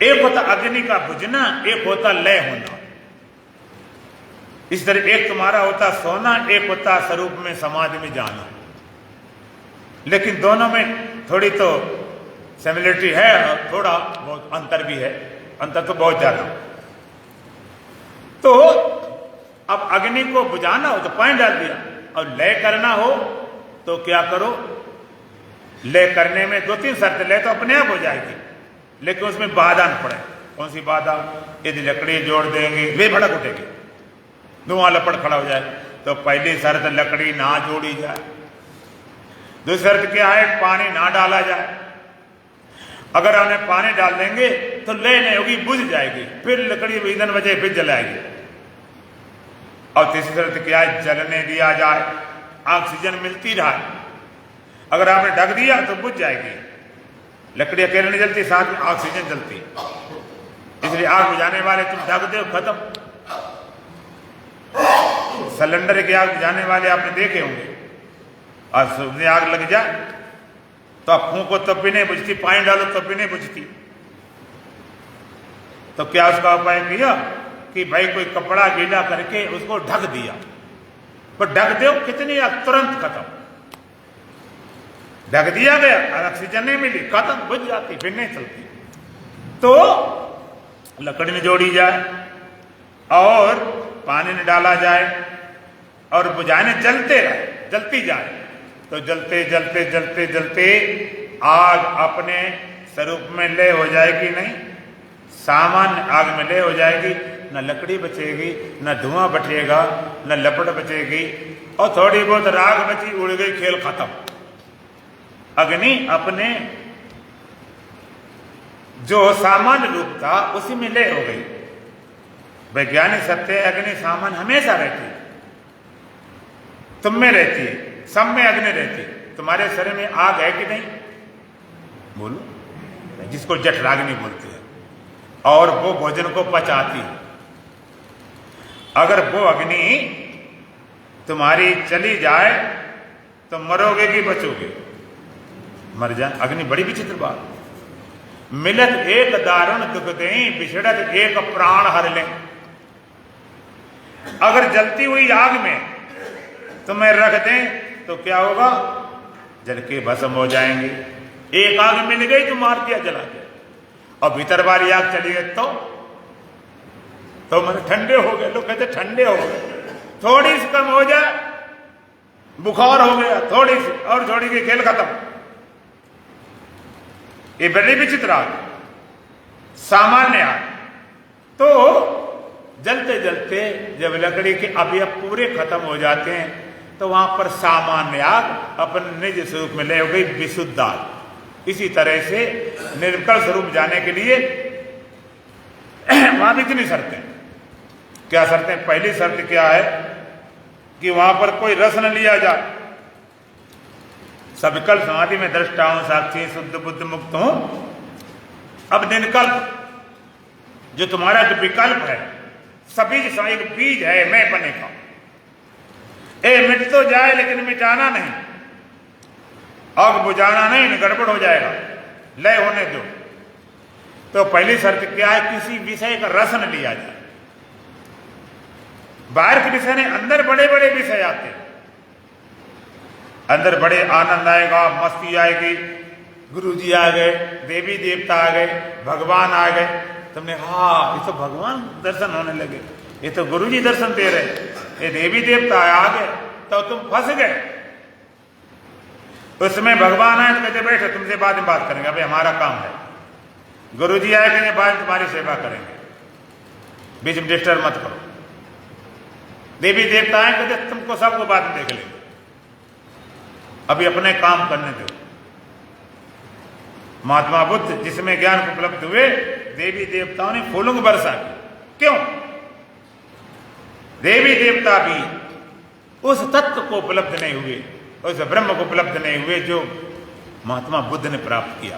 एक होता अग्नि का बुझना, एक होता लय होना। इस तरह एक तुम्हारा होता सोना, एक होता स्वरूप में समाधि में जाना। लेकिन दोनों में थोड़ी तो सिमिलरिटी है और थोड़ा बहुत अंतर भी है, अंतर तो बहुत ज्यादा। तो अब अग्नि को बुझाना हो तो पानी डाल दिया, और लय करना हो तो क्या करो? लय करने में दो तीन शर्त, लय तो अपने आप हो जाएगी, लेकिन उसमें बाधा न पड़े। कौन सी बाधा? यदि लकड़ी जोड़ देंगे वे भड़क उठेगी, धुआं लपट खड़ा हो जाए। तो पहली शर्त लकड़ी ना जोड़ी जाए। दूसरी शर्त क्या है? पानी ना डाला जाए। अगर हमने पानी डाल देंगे तो लय नहीं होगी, बुझ जाएगी, फिर लकड़ी ईंधन बचे, फिर जलाएगी। और तीसरी शर्त क्या है? जलने दिया जाए, ऑक्सीजन मिलती रहा। अगर आपने ढक दिया तो बुझ जाएगी। लकड़ी अकेले नहीं जलती, साथ में ऑक्सीजन जलती। इसलिए आग बुझाने वाले तुम ढक दो, खत्म। सिलेंडर की आग बुझाने वाले आपने देखे होंगे, और उसमें आग लग जाए तो आप फूंको तब भी नहीं बुझती, पानी डालो तब भी नहीं बुझती। तो क्या उसका उपाय किया कि भाई कोई कपड़ा गीला करके उसको ढक दिया, पर ढक दो कितनी आग, तुरंत खत्म। ढक दिया गया, ऑक्सीजन नहीं मिली, खत्म, बुझ जाती, फिर नहीं चलती। तो लकड़ी में जोड़ी जाए और पानी में डाला जाए और बुझाने जलते रहे, जलती जाए, तो जलते जलते जलते जलते आग अपने स्वरूप में लय हो जाएगी। नहीं, सामान्य आग में लय हो जाएगी, न लकड़ी बचेगी, न धुआं बचेगा, न लपट बचेगी, और थोड़ी बहुत राख बची, उड़ गई, खेल खत्म। अग्नि अपने जो सामान्य रूप था उसी में लय हो गई। वैज्ञानिक सत्य है, अग्नि सामान्य हमेशा रहती है, तुम में रहती है, सब में अग्नि रहती है। तुम्हारे शरीर में आग है कि नहीं, बोलो, जिसको जठराग्नि बोलते हैं, और वो भोजन को पचाती है। अगर वो अग्नि तुम्हारी चली जाए तो मरोगे कि बचोगे, मर जाए। अग्नि बड़ी विचित्र बात। मिलत एक दारुण दुख दें, बिछड़त एक प्राण हर लें। अगर जलती हुई आग में तुम्हें रख दें तो क्या होगा, जल के भस्म हो जाएंगे। एक आग मिल गई तो मार दिया, जला दिया, और भीतर वाली आग चली गई तो मैंने ठंडे हो गए। लोग कहते ठंडे हो गए, थोड़ी सी कम हो जाए, बुखार हो गया, थोड़ी सी और थोड़ी की, खेल खत्म। ये बड़ी विचित्र आग, सामान्य आग। तो जलते जलते जब लकड़ी के अवयव पूरे खत्म हो जाते हैं तो वहां पर सामान्य आग अपने निज स्वरूप में लय हो गई, विशुद्ध आग। इसी तरह से निर्विकल्प स्वरूप जाने के लिए वहां भी कितनी शर्तें, क्या शर्तें? पहली शर्त क्या है कि वहां पर कोई रस न लिया जाए। सविकल्प समाधि में दृष्टा हूं, साक्षी, शुद्ध बुद्ध मुक्त हूं। अब निर्विकल्प जो तुम्हारा जो विकल्प है, सभी एक बीज है मैं बने का, मिट तो जाए लेकिन मिटाना नहीं, आग बुझाना नहीं, गड़बड़ हो जाएगा, लय होने दो। तो पहली शर्त क्या है, किसी विषय का रस न लिया जाए। बाहर के विषय नहीं, अंदर बड़े बड़े विषय आते हैं, अंदर बड़े आनंद आएगा, मस्ती आएगी, गुरुजी आ गए, देवी देवता आ गए, भगवान आ गए, तुमने हाँ ये तो भगवान दर्शन होने लगे, ये तो गुरुजी दर्शन दे रहे, ये देवी देवता आ गए, तो तुम फंस गए। उसमें भगवान आए तो कहते बैठो, तुमसे बाद में बात करेंगे, अभी हमारा काम है। गुरुजी आए कहते बाद में तुम्हारी सेवा करेंगे, बीच में डिस्टर्ब मत करो। देवी देवता आए कहते तुमको सबको बाद में देख लेंगे, अभी अपने काम करने दो। महात्मा बुद्ध जिसमें ज्ञान को उपलब्ध हुए, देवी देवताओं ने फूलों को बरसा की। क्यों? देवी देवता भी उस तत्व को उपलब्ध नहीं हुए, उस ब्रह्म को उपलब्ध नहीं हुए जो महात्मा बुद्ध ने प्राप्त किया।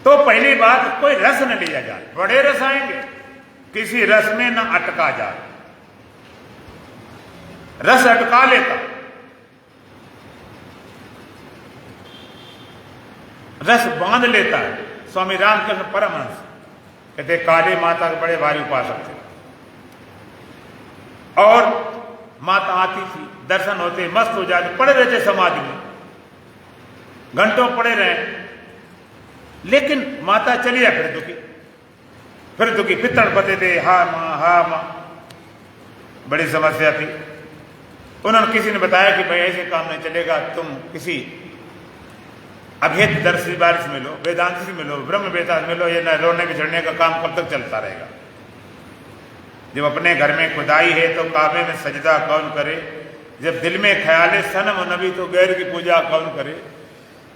तो पहली बात, कोई रस न लिया जाए। बड़े रस आएंगे, किसी रस में न अटका जाए। रस अटका लेता, रस बांध लेता है। स्वामी रामकृष्ण परमहंस कहते काली माता के बड़े भारी उपासक थे, और माता आती थी, दर्शन होते, मस्त हो जाते, पड़े रहते समाधि में, घंटों पड़े रहे, लेकिन माता चली जाए फिर दुखी, फिर तड़पते थे, हा माँ, बड़ी समस्या थी। उन्होंने किसी ने बताया कि भाई ऐसे काम नहीं चलेगा, तुम किसी अभेद दर्शी बारिश मिलो, वेदांत से मिलो, ब्रह्म वेदांत मिलो, ये न रोने बिछड़ने का काम कब तक चलता रहेगा। जब अपने घर में खुदाई है तो काबे में सजदा कौन करे, जब दिल में ख्याल सनम नबी तो गैर की पूजा कौन करे।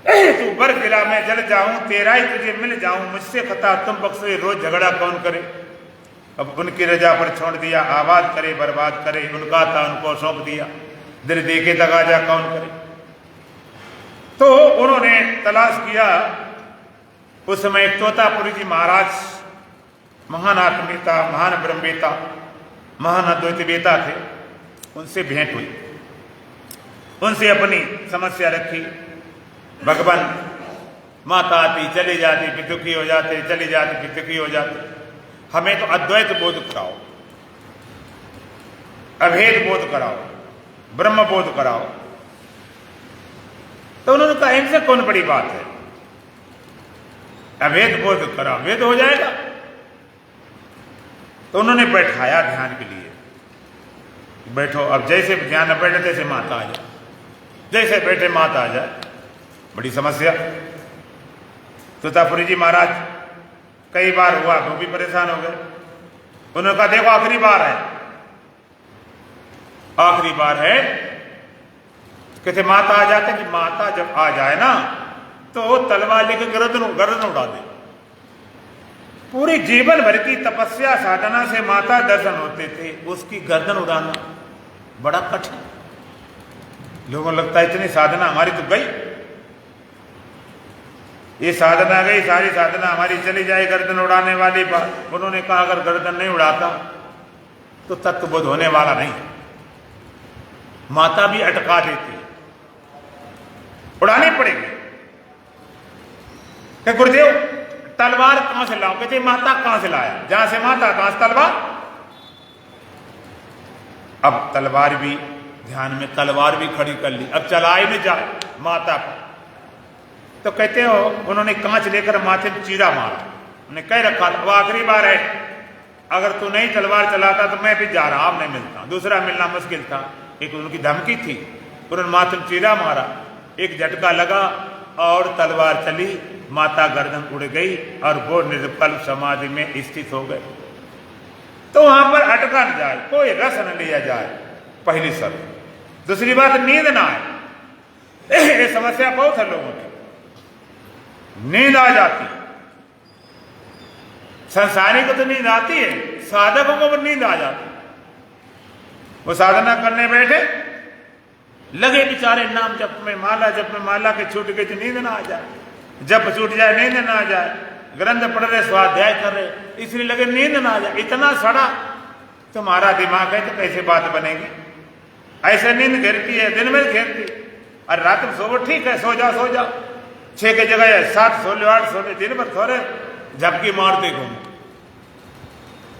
तू बर गिरा मैं जल जाऊं, तेरा ही तुझे मिल जाऊं, मुझसे खता तुम बख्शो, रोज झगड़ा कौन करे। अब उनकी रजा पर छोड़ दिया, आबाद करे बर्बाद करे, उनका था उनको सौंप दिया, दिल देके दगा जा कौन करे। तो उन्होंने तलाश किया। उस समय तोतापुरी जी महाराज महान आत्मवेता, महान ब्रह्मवेता, महान अद्वैत वेता थे। उनसे भेंट हुई, उनसे अपनी समस्या रखी। भगवान माता आती चली जाती, फिर दुखी हो जाते, चली जाती फिर दुखी हो जाते, हमें तो अद्वैत बोध कराओ, अभेद बोध कराओ, ब्रह्म बोध कराओ। तो उन्होंने कहा इनसे कौन बड़ी बात है, अभेद बोध कराओ, वेद हो जाएगा। तो उन्होंने बैठाया ध्यान के लिए, बैठो। अब जैसे ध्यान में बैठे तैसे माता आ जाए, जैसे बैठे माता आ जाए, बड़ी समस्या। तोतापुरी जी महाराज कई बार हुआ, वो भी परेशान हो गए। उन्होंने कहा देखो आखिरी बार है, आखिरी बार है। कहते माता आ जाते कि माता जब आ जाए ना तो तलवार लेकर गर्दन उड़ा दे। पूरी जीवन भर की तपस्या साधना से माता दर्शन होते थे, उसकी गर्दन उड़ाना बड़ा कठिन। लोगों को लगता है इतनी साधना हमारी तो गई, ये साधना गई, सारी साधना हमारी चली जाए गर्दन उड़ाने वाली बात। उन्होंने कहा अगर गर्दन नहीं उड़ाता तो तत्वबोध होने वाला नहीं। माता भी अटका देती, उड़ानी पड़ेगी। कि गुरुदेव तलवार कहां से लाओ? कहते माता कहां से लाया? जहां से माता कहां से तलवार। अब तलवार भी ध्यान में तलवार भी खड़ी कर ली, अब चलाई में जाए माता पर। तो कहते हो उन्होंने कांच लेकर माथे में चीरा मारा, उन्हें कह रखा था वो आखिरी बार है, अगर तू नहीं तलवार चलाता तो मैं भी जा रहा, अब नहीं मिलता, दूसरा मिलना मुश्किल था। एक उनकी धमकी थी, उन्होंने माथे में चीरा मारा, एक झटका लगा और तलवार चली, माता गर्दन उड़ गई और वो निर्विकल्प समाधि में स्थित हो गए। तो वहां पर अटका न जाए, कोई रस न लिया जाए, पहली शर्त। दूसरी बात नींद ना आए। ये समस्या बहुत है लोगों की, नींद आ जाती। संसारी को तो नींद आती है, साधकों को नींद आ जाती। वो साधना करने बैठे, लगे बेचारे नाम जप में, माला जप में, माला के छूट गई तो नींद ना आ जाए, जप छूट जाए नींद ना आ जाए, ग्रंथ पढ़ रहे स्वाध्याय कर रहे इसलिए लगे नींद ना आ जाए। इतना सड़ा तुम्हारा दिमाग है तो कैसे बात बनेगी? ऐसे नींद घेरती है, दिन में घेरती। और रात में सो ठीक है, सो जाओ 6 की जगह 7 सो लो, 8 सो लो, दिन भर सो रहे, झपकी मारते घूमो,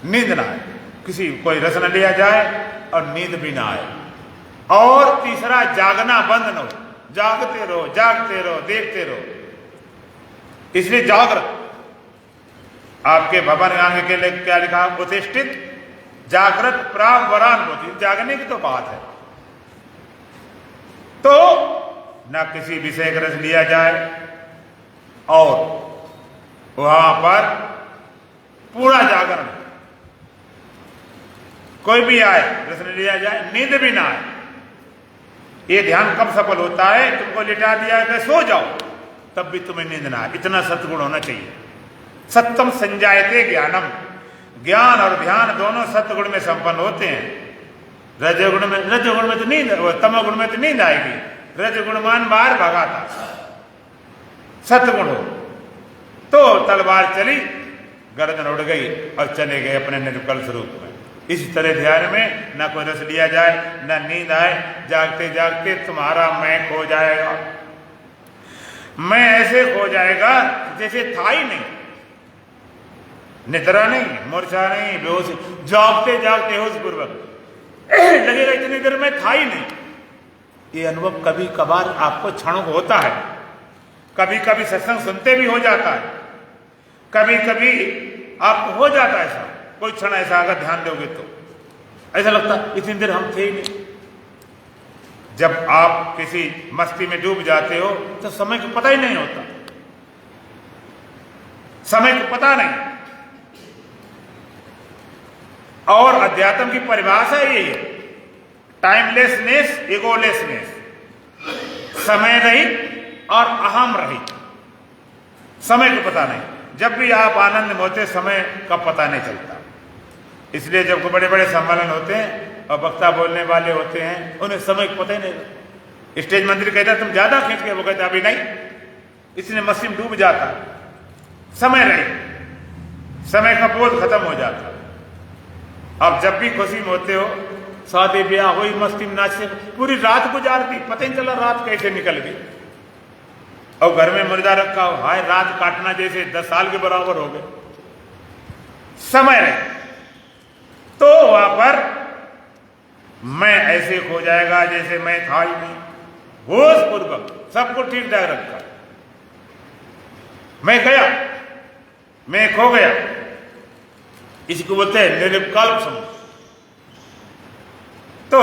नींद ना आए, किसी कोई रस न लिया जाए और नींद भी ना आए। और तीसरा जागना बंद न हो, जागते रहो, जागते रहो, देखते रहो। इसलिए जागृत आपके भवन आंग के लिए क्या लिखा? उत्तिष्ठित जागृत प्रावरान होती, जागने की तो बात है। तो न किसी विषय का रस लिया जाए और वहां पर पूरा जागरण, कोई भी आए रस न लिया जाए, नींद भी ना आए। ये ध्यान कब सफल होता है? तुमको लिटा दिया है सो जाओ, तब भी तुम्हें नींद ना आए। इतना सत्गुण होना चाहिए। सत्यम संजायते ज्ञानम, ज्ञान और ध्यान दोनों सत्गुण में संपन्न होते हैं। रजोगुण में तो नींद, तमोगुण में तो नींद आएगी, रजगुणमान बाहर भागा था। सत्गुण हो तो तलवार चली, गर्दन उड़ गई और चले गए अपने निर्विकल्प स्वरूप में। इसी तरह ध्यान में न कोई रस लिया जाए, न नींद आए, जागते जागते तुम्हारा मैं खो जाएगा। मैं ऐसे खो जाएगा जैसे था ही नहीं, निद्रा नहीं, मूर्छा नहीं, बेहोश, जागते जागते होश पूर्वक लगेगा इतनी देर में था ही नहीं। ये अनुभव कभी कभार आपको क्षणों को होता है, कभी कभी सत्संग सुनते भी हो जाता है, कभी कभी आपको हो जाता है ऐसा, कोई क्षण ऐसा अगर ध्यान दोगे तो ऐसा लगता इतनी देर हम थे ही नहीं। जब आप किसी मस्ती में डूब जाते हो तो समय को पता ही नहीं होता, समय को पता नहीं। और अध्यात्म की परिभाषा यही है, टाइमलेसनेस, इगोलेसनेस, समय रहित और अहम रहित। समय को पता नहीं, जब भी आप आनंद में होते समय का पता नहीं चलता। इसलिए जब बड़े बड़े सम्मेलन होते हैं और वक्ता बोलने वाले होते हैं, उन्हें समय को पता ही नहीं। स्टेज मंत्री कहता है तुम ज्यादा खींच के, वो कहता अभी नहीं, इसलिए मस्ती में डूब जाता। समय रहित, समय का बोध खत्म हो जाता। अब जब भी खुशी में होते हो शादी ब्याह हुई, मस्ती में नाचे, पूरी रात गुजार दी, पता ही नहीं चला रात कैसे निकल गई। और घर में मुर्दा रखा हो, हाय रात काटना जैसे 10 साल के बराबर हो गए। समय रहे तो वहां पर मैं ऐसे खो जाएगा जैसे मैं था ही नहीं, होश पूर्वक सबको ठीक ठाक रखा। मैं गया, मैं खो गया, इसको बोलते हैं निर्विकल्प समझ। तो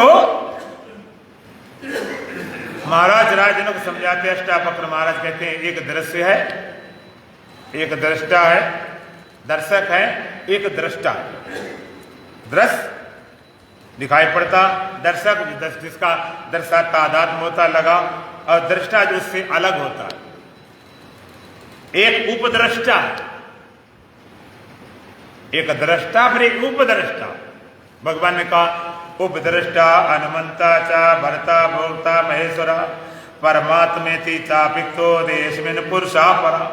महाराज राजनों को समझाते, अष्टावक्र महाराज कहते हैं एक दृश्य है, एक दृष्टा है, दर्शक है, एक दृष्टा है। दृश्य दिखाई पड़ता, दर्शक जिसका दर्शा तादात्म होता लगा, और दृष्टा जो उससे अलग होता है। एक उपद्रष्टा, एक दृष्टा फिर एक उपद्रष्टा। भगवान ने कहा उपद्रष्टा हनुमंता चा भरता भोक्ता महेश्वरा परमात्मेति चापिक्तो देशमिन पुरुषा परा।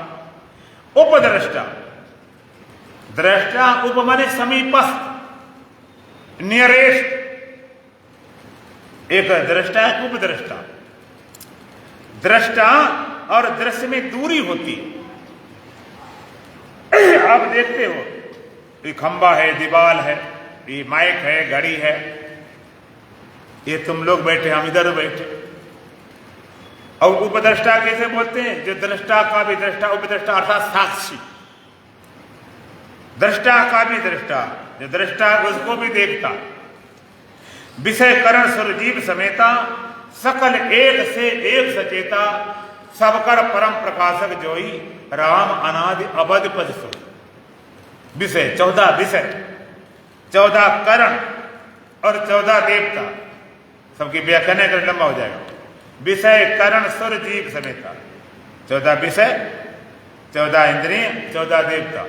उपद्रष्टा, दृष्टा उप माने समीपस्थ, नियरेस्ट, एक दृष्टा एक उपद्रष्टा। दृष्टा और दृश्य में दूरी होती। आप देखते हो ये खंबा है, दीवार है, ये माइक है, घड़ी है, ये तुम लोग बैठे, हम इधर बैठे। और उपद्रष्टा कैसे बोलते हैं? जो दृष्टा का भी दृष्टा, उपद्रष्टा अर्थात साक्षी। दृष्टा का भी दृष्टा, जो दृष्टा उसको भी देखता। विषय करण सुरजीव समेता, सकल एक से एक सचेता, सबकर परम प्रकाशक जोई, राम अनादि अवध पद सो। विषय 14 विषय, 14 करण और 14 देवता, सबकी व्याख्या नहीं कर लंबा हो जाएगा। विषय करण सुर जीव समेता, 14 विषय, 14 इंद्रिय, 14 देवता,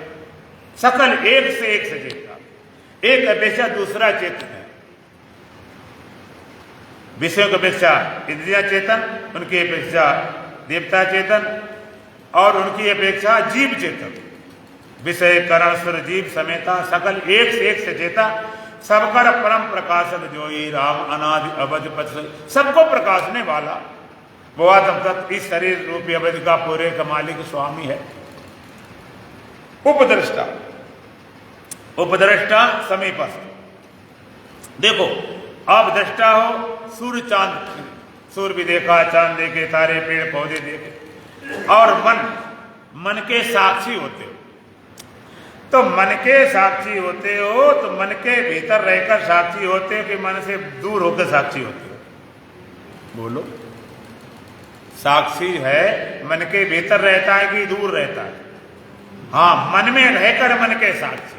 सकल एक से एक सचेता। एक अपेक्षा दूसरा चेतन है। विषयों की अपेक्षा इंद्रिया चेतन, उनकी अपेक्षा देवता चेतन, और उनकी अपेक्षा जीव चेतन। विषय करण सुर जीव समेता, सकल एक से एक सचेता, सबकर परम प्रकाशक जोई, राम अनादि अवध पथ। सबको प्रकाशने वाला वो आत्म तत्व इस शरीर रूपी अवध का पूरे का मालिक स्वामी है। उपद्रष्टा, उपद्रष्टा समीपस्थ। देखो आप दृष्टा हो, सूर्य चांद, सूर्य भी देखा, चांद देखे, तारे पेड़ पौधे देखे, और मन के साक्षी होते हो। तो मन के साक्षी होते हो तो मन के भीतर रहकर साक्षी होते हो कि मन से दूर होकर साक्षी होते हो? बोलो, साक्षी है मन के भीतर रहता है कि दूर रहता है? हाँ, मन में रहकर मन के साक्षी,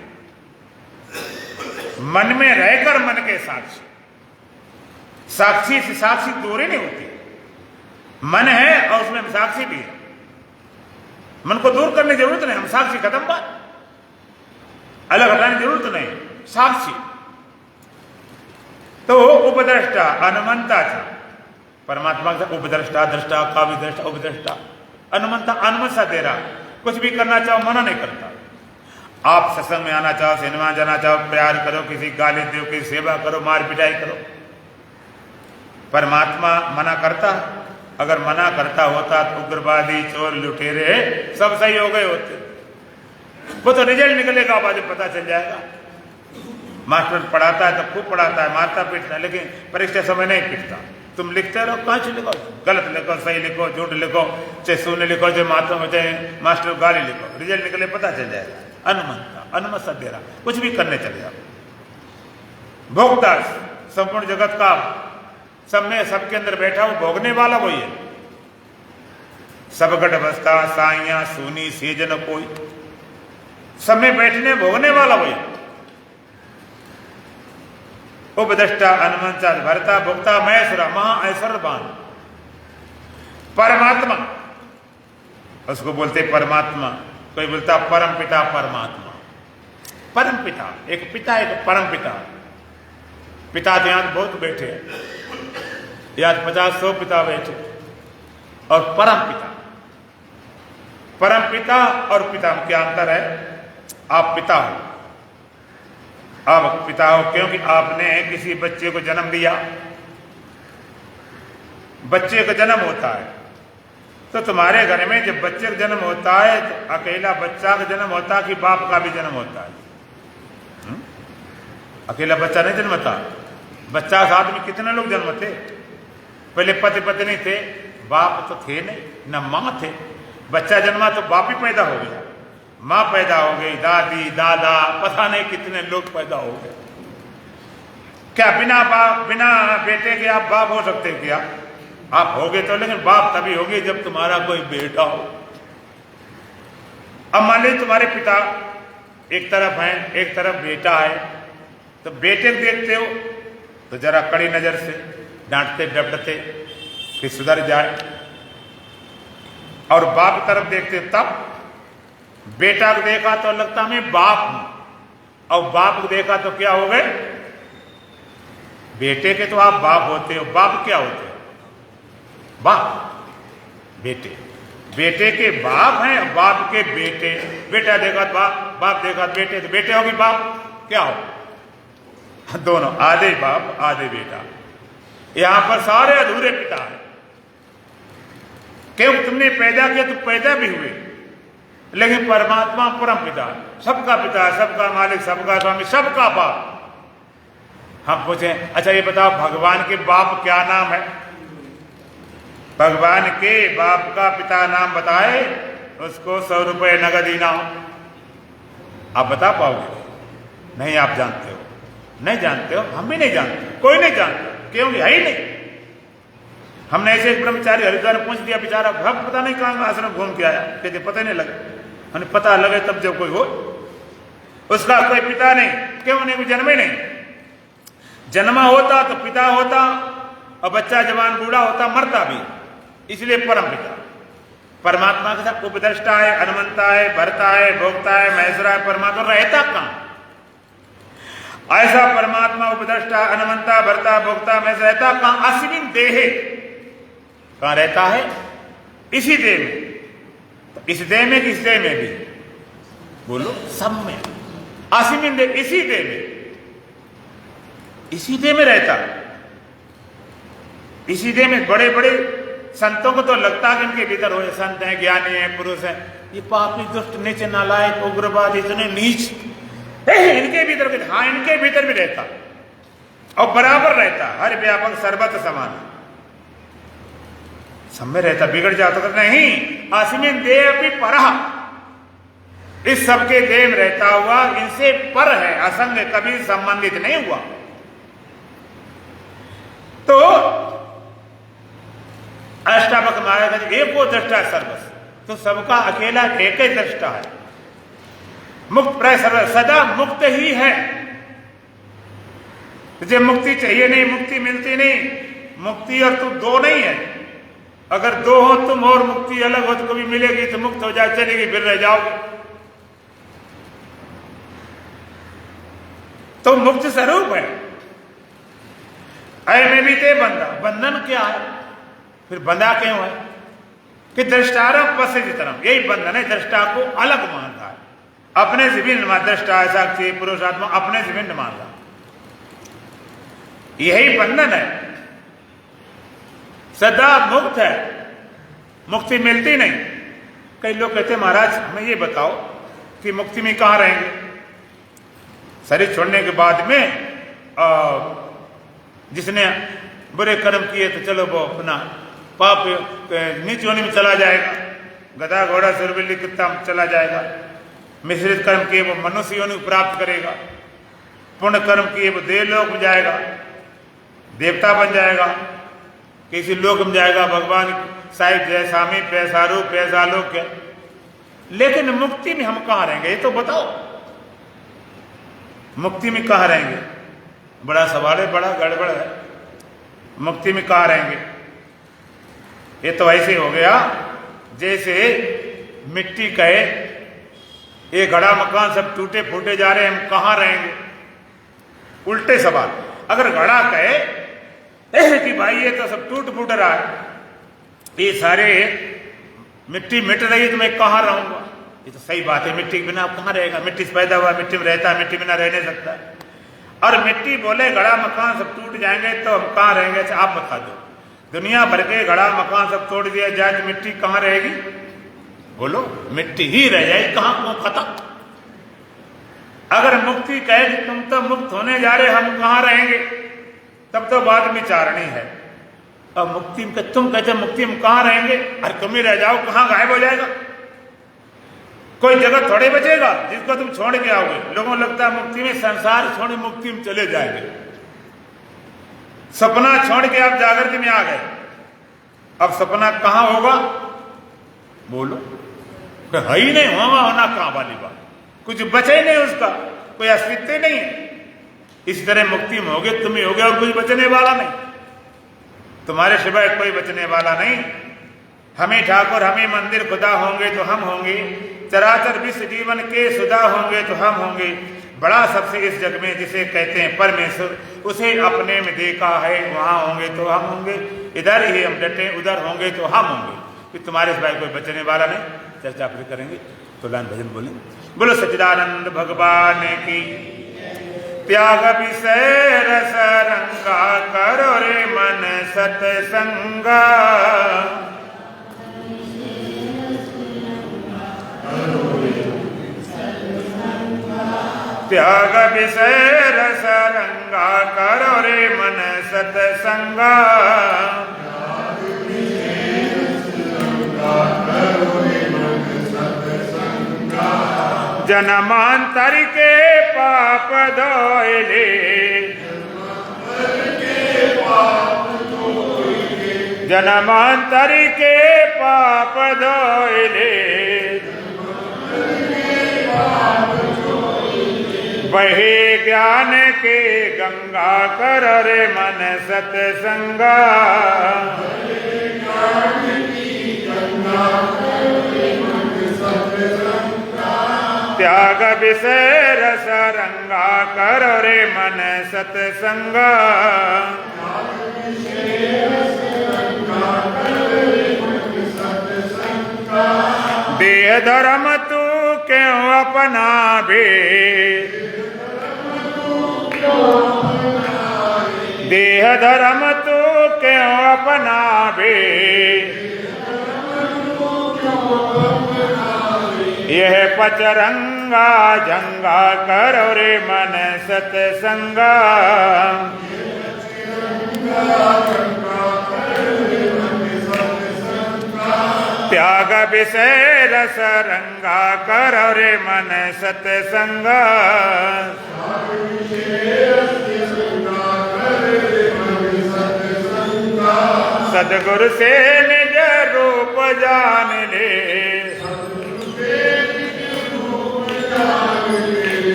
मन में रहकर मन के साक्षी। साक्षी से साक्षी दूरी नहीं होती। मन है और उसमें साक्षी भी है। मन को दूर करने की जरूरत नहीं, हम साक्षी, खत्म बात, अलग हटाने की जरूरत नहीं, साक्षी। तो उपद्रष्टा अनुमंता था, परमात्मा का उपद्रष्टा, दृष्टा का भी दृष्टा, उपद्रष्टा, अनुमंता, अनुमति सा दे रहा, कुछ भी करना चाहो मना नहीं करता। आप सत्संग में आना चाहो, सिनेमा जाना चाहो, प्यार करो, किसी गाली दो, किसी सेवा करो, मार पिटाई करो, परमात्मा मना करता? अगर मना करता होता तो उग्रवादी, चोर, लुटेरे सब सही हो गए होते। वो तो रिजल्ट निकलेगा, बाद पता चल जाएगा। मास्टर पढ़ाता है तो खूब पढ़ाता है, मारता पीटता है, लेकिन परीक्षा समय नहीं पीटता। तुम लिखते रहो, कहाँ से लिखो, गलत लिखो, सही लिखो, झूठ लिखो, चाहे शून्य लिखो, चाहे माता चाहे मास्टर गाली लिखो, रिजल्ट निकले पता चल जाएगा। अनुमंता, अनुमत सब दे रहा, कुछ भी करने चले जाओ। भोक्ता, संपूर्ण जगत का, सब में, सबके अंदर बैठा हो, भोगने वाला वही है। सब गढ़ अवस्था साइया सूनी सेजन कोई, सब में बैठने भोगने वाला वही। उपद्रष्टा अनुमंता भरता भोक्ता महेश्वरा, महा ऐश्वर्यवान परमात्मा, उसको बोलते परमात्मा। कोई बोलता परम पिता परमात्मा। परम पिता, एक पिता, एक परम पिता। पिता तो यहां बहुत बैठे हैं, या 50-100 पिता बैठे, और परम पिता। परम पिता और पिता में क्या अंतर है? आप पिता हो, आप पिता हो क्योंकि आपने किसी बच्चे को जन्म दिया। बच्चे का जन्म होता है तो तुम्हारे घर में जब बच्चे का जन्म होता है तो अकेला बच्चा का जन्म होता है कि बाप का भी जन्म होता है? अकेला बच्चा नहीं जन्मता, बच्चा साथ में कितने लोग जन्मते? पहले पति पत्नी थे, बाप तो थे नहीं, न माँ थे। बच्चा जन्मा तो बाप ही पैदा हो गया, माँ पैदा हो गई, दादी दादा पता नहीं कितने लोग पैदा हो गए। क्या बिना बाप बिना बेटे के आप बाप हो सकते क्या? आप होगे तो, लेकिन बाप तभी होगे जब तुम्हारा कोई बेटा हो। अब मान लीजिए तुम्हारे पिता एक तरफ हैं, एक तरफ बेटा है, तो बेटे को देखते हो तो जरा कड़ी नजर से डांटते डपटते कि सुधर जाए, और बाप तरफ देखते तब बेटा को देखा तो लगता मैं बाप हूं, और बाप को देखा तो क्या हो गए? बेटे के तो आप बाप होते हो, बाप क्या होते हो? बाप। बेटे बेटे के बाप हैं, बाप के बेटे। बेटा देखा तो बाप, बाप देखा तो बेटे, तो बेटे होगी बाप, क्या हो? दोनों, आधे बाप आधे बेटा। यहां पर सारे अधूरे पिता हैं, क्योंकि तुमने पैदा किया तो पैदा भी हुए, लेकिन परमात्मा परम पिता, सबका पिता, सबका मालिक, सबका स्वामी, सबका बाप। हम पूछे अच्छा ये बताओ भगवान के बाप क्या नाम है? भगवान के बाप का पिता नाम बताए, उसको 100 रुपये नगद इनाम। आप बता पाओगे? नहीं, आप जानते हो? नहीं जानते हो, हम भी नहीं जानते, कोई नहीं जानता, क्यों? है ही नहीं। हमने ऐसे एक ब्रह्मचारी हरिद्वार में पूछ दिया, बेचारा भक्त पता नहीं कहां आश्रम घूम के आया, कहते पता नहीं लगा। हमने पता लगे तब जब कोई हो, उसका कोई पिता नहीं, क्यों नहीं? जन्म ही नहीं। जन्मा होता तो पिता होता, और बच्चा जवान बूढ़ा होता, मरता भी, इसलिए परम पिता। परमात्मा के साथ उपदृष्टा है, हनुमंता है, भरता है, भोगता है, महेश्वरा है, परमात्मा रहता कहां? ऐसा परमात्मा उपदृष्टा, हनुमंता, भरता, भोगता, महेश्वर रहता कहां? अस्मिन् देहे। कहां रहता है? इसी देह में। तो इस देह में किस देह में भी? बोलो, सब में। अस्मिन् देह, इसी देह में, इसी देह में रहता। इसी देह में बड़े बड़े संतों को तो लगता है कि इनके भीतर हो, संत हैं, ज्ञानी हैं, पुरुष हैं, ये पापी दुष्ट नीच नालायक उग्रवाद इतने नीच, इनके भीतर, हाँ इनके भीतर भी रहता, और बराबर रहता, हर व्यापक सर्वत्र समान, सब में रहता। बिगड़ जाता तो नहीं, अस्मिन् देह अपि परः, इस सबके देह में रहता हुआ इनसे पर है, असंग, कभी संबंधित नहीं हुआ। तो अष्टावक महाराज एको दृष्टा सर्वस्व, तो सबका अकेला एक ही दृष्टा है, मुक्त प्राय सर्व, सदा मुक्त ही है। तुझे मुक्ति चाहिए नहीं, मुक्ति मिलती नहीं, मुक्ति और तुम दो नहीं है। अगर दो हो तुम और मुक्ति अलग हो तो कभी मिलेगी तो मुक्त हो जाए, चलेगी, फिर रह जाओगे। तो मुक्त स्वरूप है। अय में भी ते बंधा, बंधन क्या है? फिर बंधा क्यों है? कि दृष्टारम पश्य तरफ, यही बंधन है, दृष्टा को अलग मान रहा है, अपने से भिन्न मान, दृष्टा साक्षी पुरुषात्मा अपने से भिन्न मान रहा, यही बंधन है। सदा मुक्त है, मुक्ति मिलती नहीं। कई लोग कहते हैं महाराज हमें ये बताओ कि मुक्ति में कहां रहेंगे? शरीर छोड़ने के बाद में जिसने बुरे कर्म किए तो चलो वो अपना पाप नीच योनि में चला जाएगा, गधा घोड़ा सुरबिल्ली कुत्ता चला जाएगा। मिश्रित कर्म किए वो मनुष्य योनि प्राप्त करेगा, पुण्य कर्म किए वो देवलोक में जाएगा, देवता बन जाएगा, किसी लोक में जाएगा, भगवान साहिब जय स्वामी पैसा रूप पैसा लोक है। लेकिन मुक्ति में हम कहां रहेंगे ये तो बताओ, मुक्ति में कहां रहेंगे? बड़ा सवाल है, बड़ा गड़बड़ है। मुक्ति में कहां रहेंगे? ये तो ऐसे हो गया जैसे मिट्टी कहे ये घड़ा मकान सब टूटे फूटे जा रहे हैं, हम कहां रहेंगे? उल्टे सवाल। अगर घड़ा कहे कि भाई ये तो सब टूट फूट रहा है, ये सारे मिट्टी मिट रही है तो मैं कहां रहूंगा? ये तो सही बात है, मिट्टी के बिना कहां रहेगा? मिट्टी से पैदा हुआ, मिट्टी में रहता है, मिट्टी बिना रह नहीं सकता। और मिट्टी बोले घड़ा मकान सब टूट जाएंगे तो हम कहाँ रहेंगे? आप बता दो, दुनिया भर के घड़ा मकान सब तोड़ दिया जाए तो मिट्टी कहाँ रहेगी? बोलो, मिट्टी ही रह जाएगी, कहाँ वो खत्म। अगर मुक्ति कहे कि तुम तो मुक्त होने जा रहे, हम कहाँ रहेंगे, तब तो बात विचारणी है। और मुक्ति में तुम कहते मुक्ति में कहाँ रहेंगे? अरे तुम ही रह जाओ, कहाँ गायब हो जाएगा? कोई जगह थोड़े बचेगा जिसको तुम छोड़ के आओगे। लोगों को लगता है मुक्ति में संसार छोड़ मुक्ति में चले जाएंगे। सपना छोड़ के आप जागृति में आ गए, अब सपना कहाँ होगा? बोलो, है ही नहीं, होगा होना कहाँ वाली बात, कुछ बचे नहीं, उसका कोई अस्तित्व नहीं है। इस तरह मुक्ति में होगे, तुम ही होगे और कुछ बचने वाला नहीं, तुम्हारे सिवाय कोई बचने वाला नहीं। हमें ठाकुर, हमें मंदिर खुदा होंगे तो हम होंगे, चराचर विश्व जीवन के सुधा होंगे तो हम होंगे। बड़ा सबसे इस जग में जिसे कहते हैं परमेश्वर, उसे अपने में देखा है, वहां होंगे तो हम होंगे, इधर ही हम डटे, उधर होंगे तो हम होंगे, कि तुम्हारे सिवाय कोई बचने वाला नहीं। चर्चा फिर करेंगे, तो लाइन भजन बोले। बोलो सच्चिदानंद भगवान की। त्याग विषय रस रंगा, करो रे मन सत्संगा। त्याग विषय रस रंगा, करो रे मन सत्संगा। जन्मांतर के पाप धोइले, जन्मांतर के पाप धोइले, बहे ज्ञान के गंगा, कर रे मन सत्संगा। त्याग विषय रस रंगा, कर रे मन सत्संगा। देह धर्म तू क्यों अपनावे, देह धर्म तू क्यों अपनावे। यह पचरंगा जंगा, करो रे मन सत्संगा। त्याग विषय रस रंगा, करो रे मन सत्संगा। सद्गुरु से निज रूप जान ले,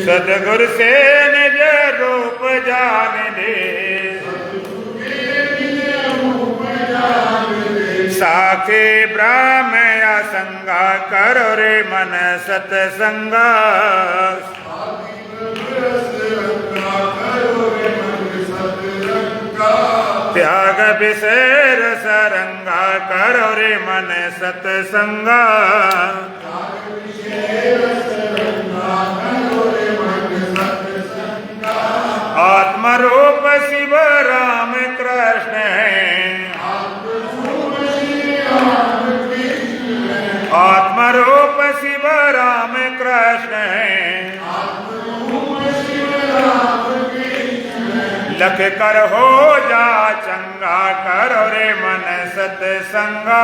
सद्गुरु से निज रूप जान ले। साखे ब्रह्म असंगा, करो रे मन सत्संगा। त्याग विषय रस रंगा, करो रे मन सत्संगा। आत्मरूप शिव राम कृष्ण है, आत्मरूप शिव राम कृष्ण है। लख कर हो जा चंगा, करो रे मन सत्संगा।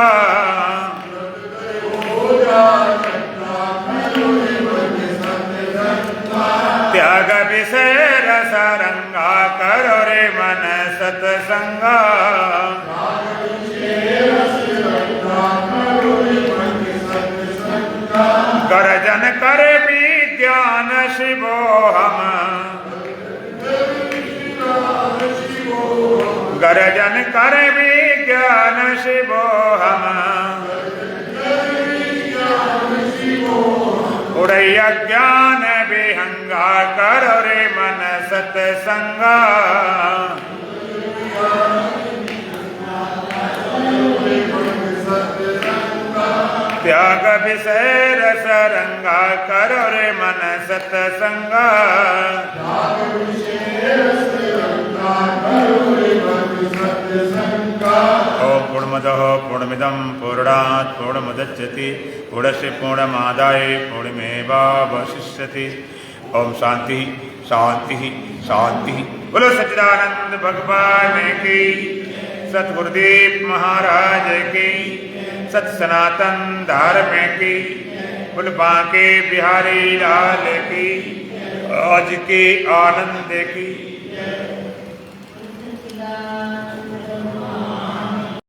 त्याग विषय रस रंगा, करो रे मन सत्संगा। गर्जन कर विज्ञान शिवो हम, गर्जन कर विज्ञान शिवो हम। उड़ैया ज्ञान विहंगा, करो रे मन सत्संगा। त्याग विषय रस रंगा, करो रे मन सत्संगा। ओम पूर्णमदः पूर्णमिदं पूर्णात् पूर्णमुदच्यते पूर्णस्य पूर्णमादाय पूर्णमेवावशिष्यते। ओम शांति शांति शांति। बोलो सच्चिदानंद भगवान की, सतगुरुदेव महाराज की, सत सनातन धर्म की, बोल बांके बिहारी लाल की, आज के आनंद की।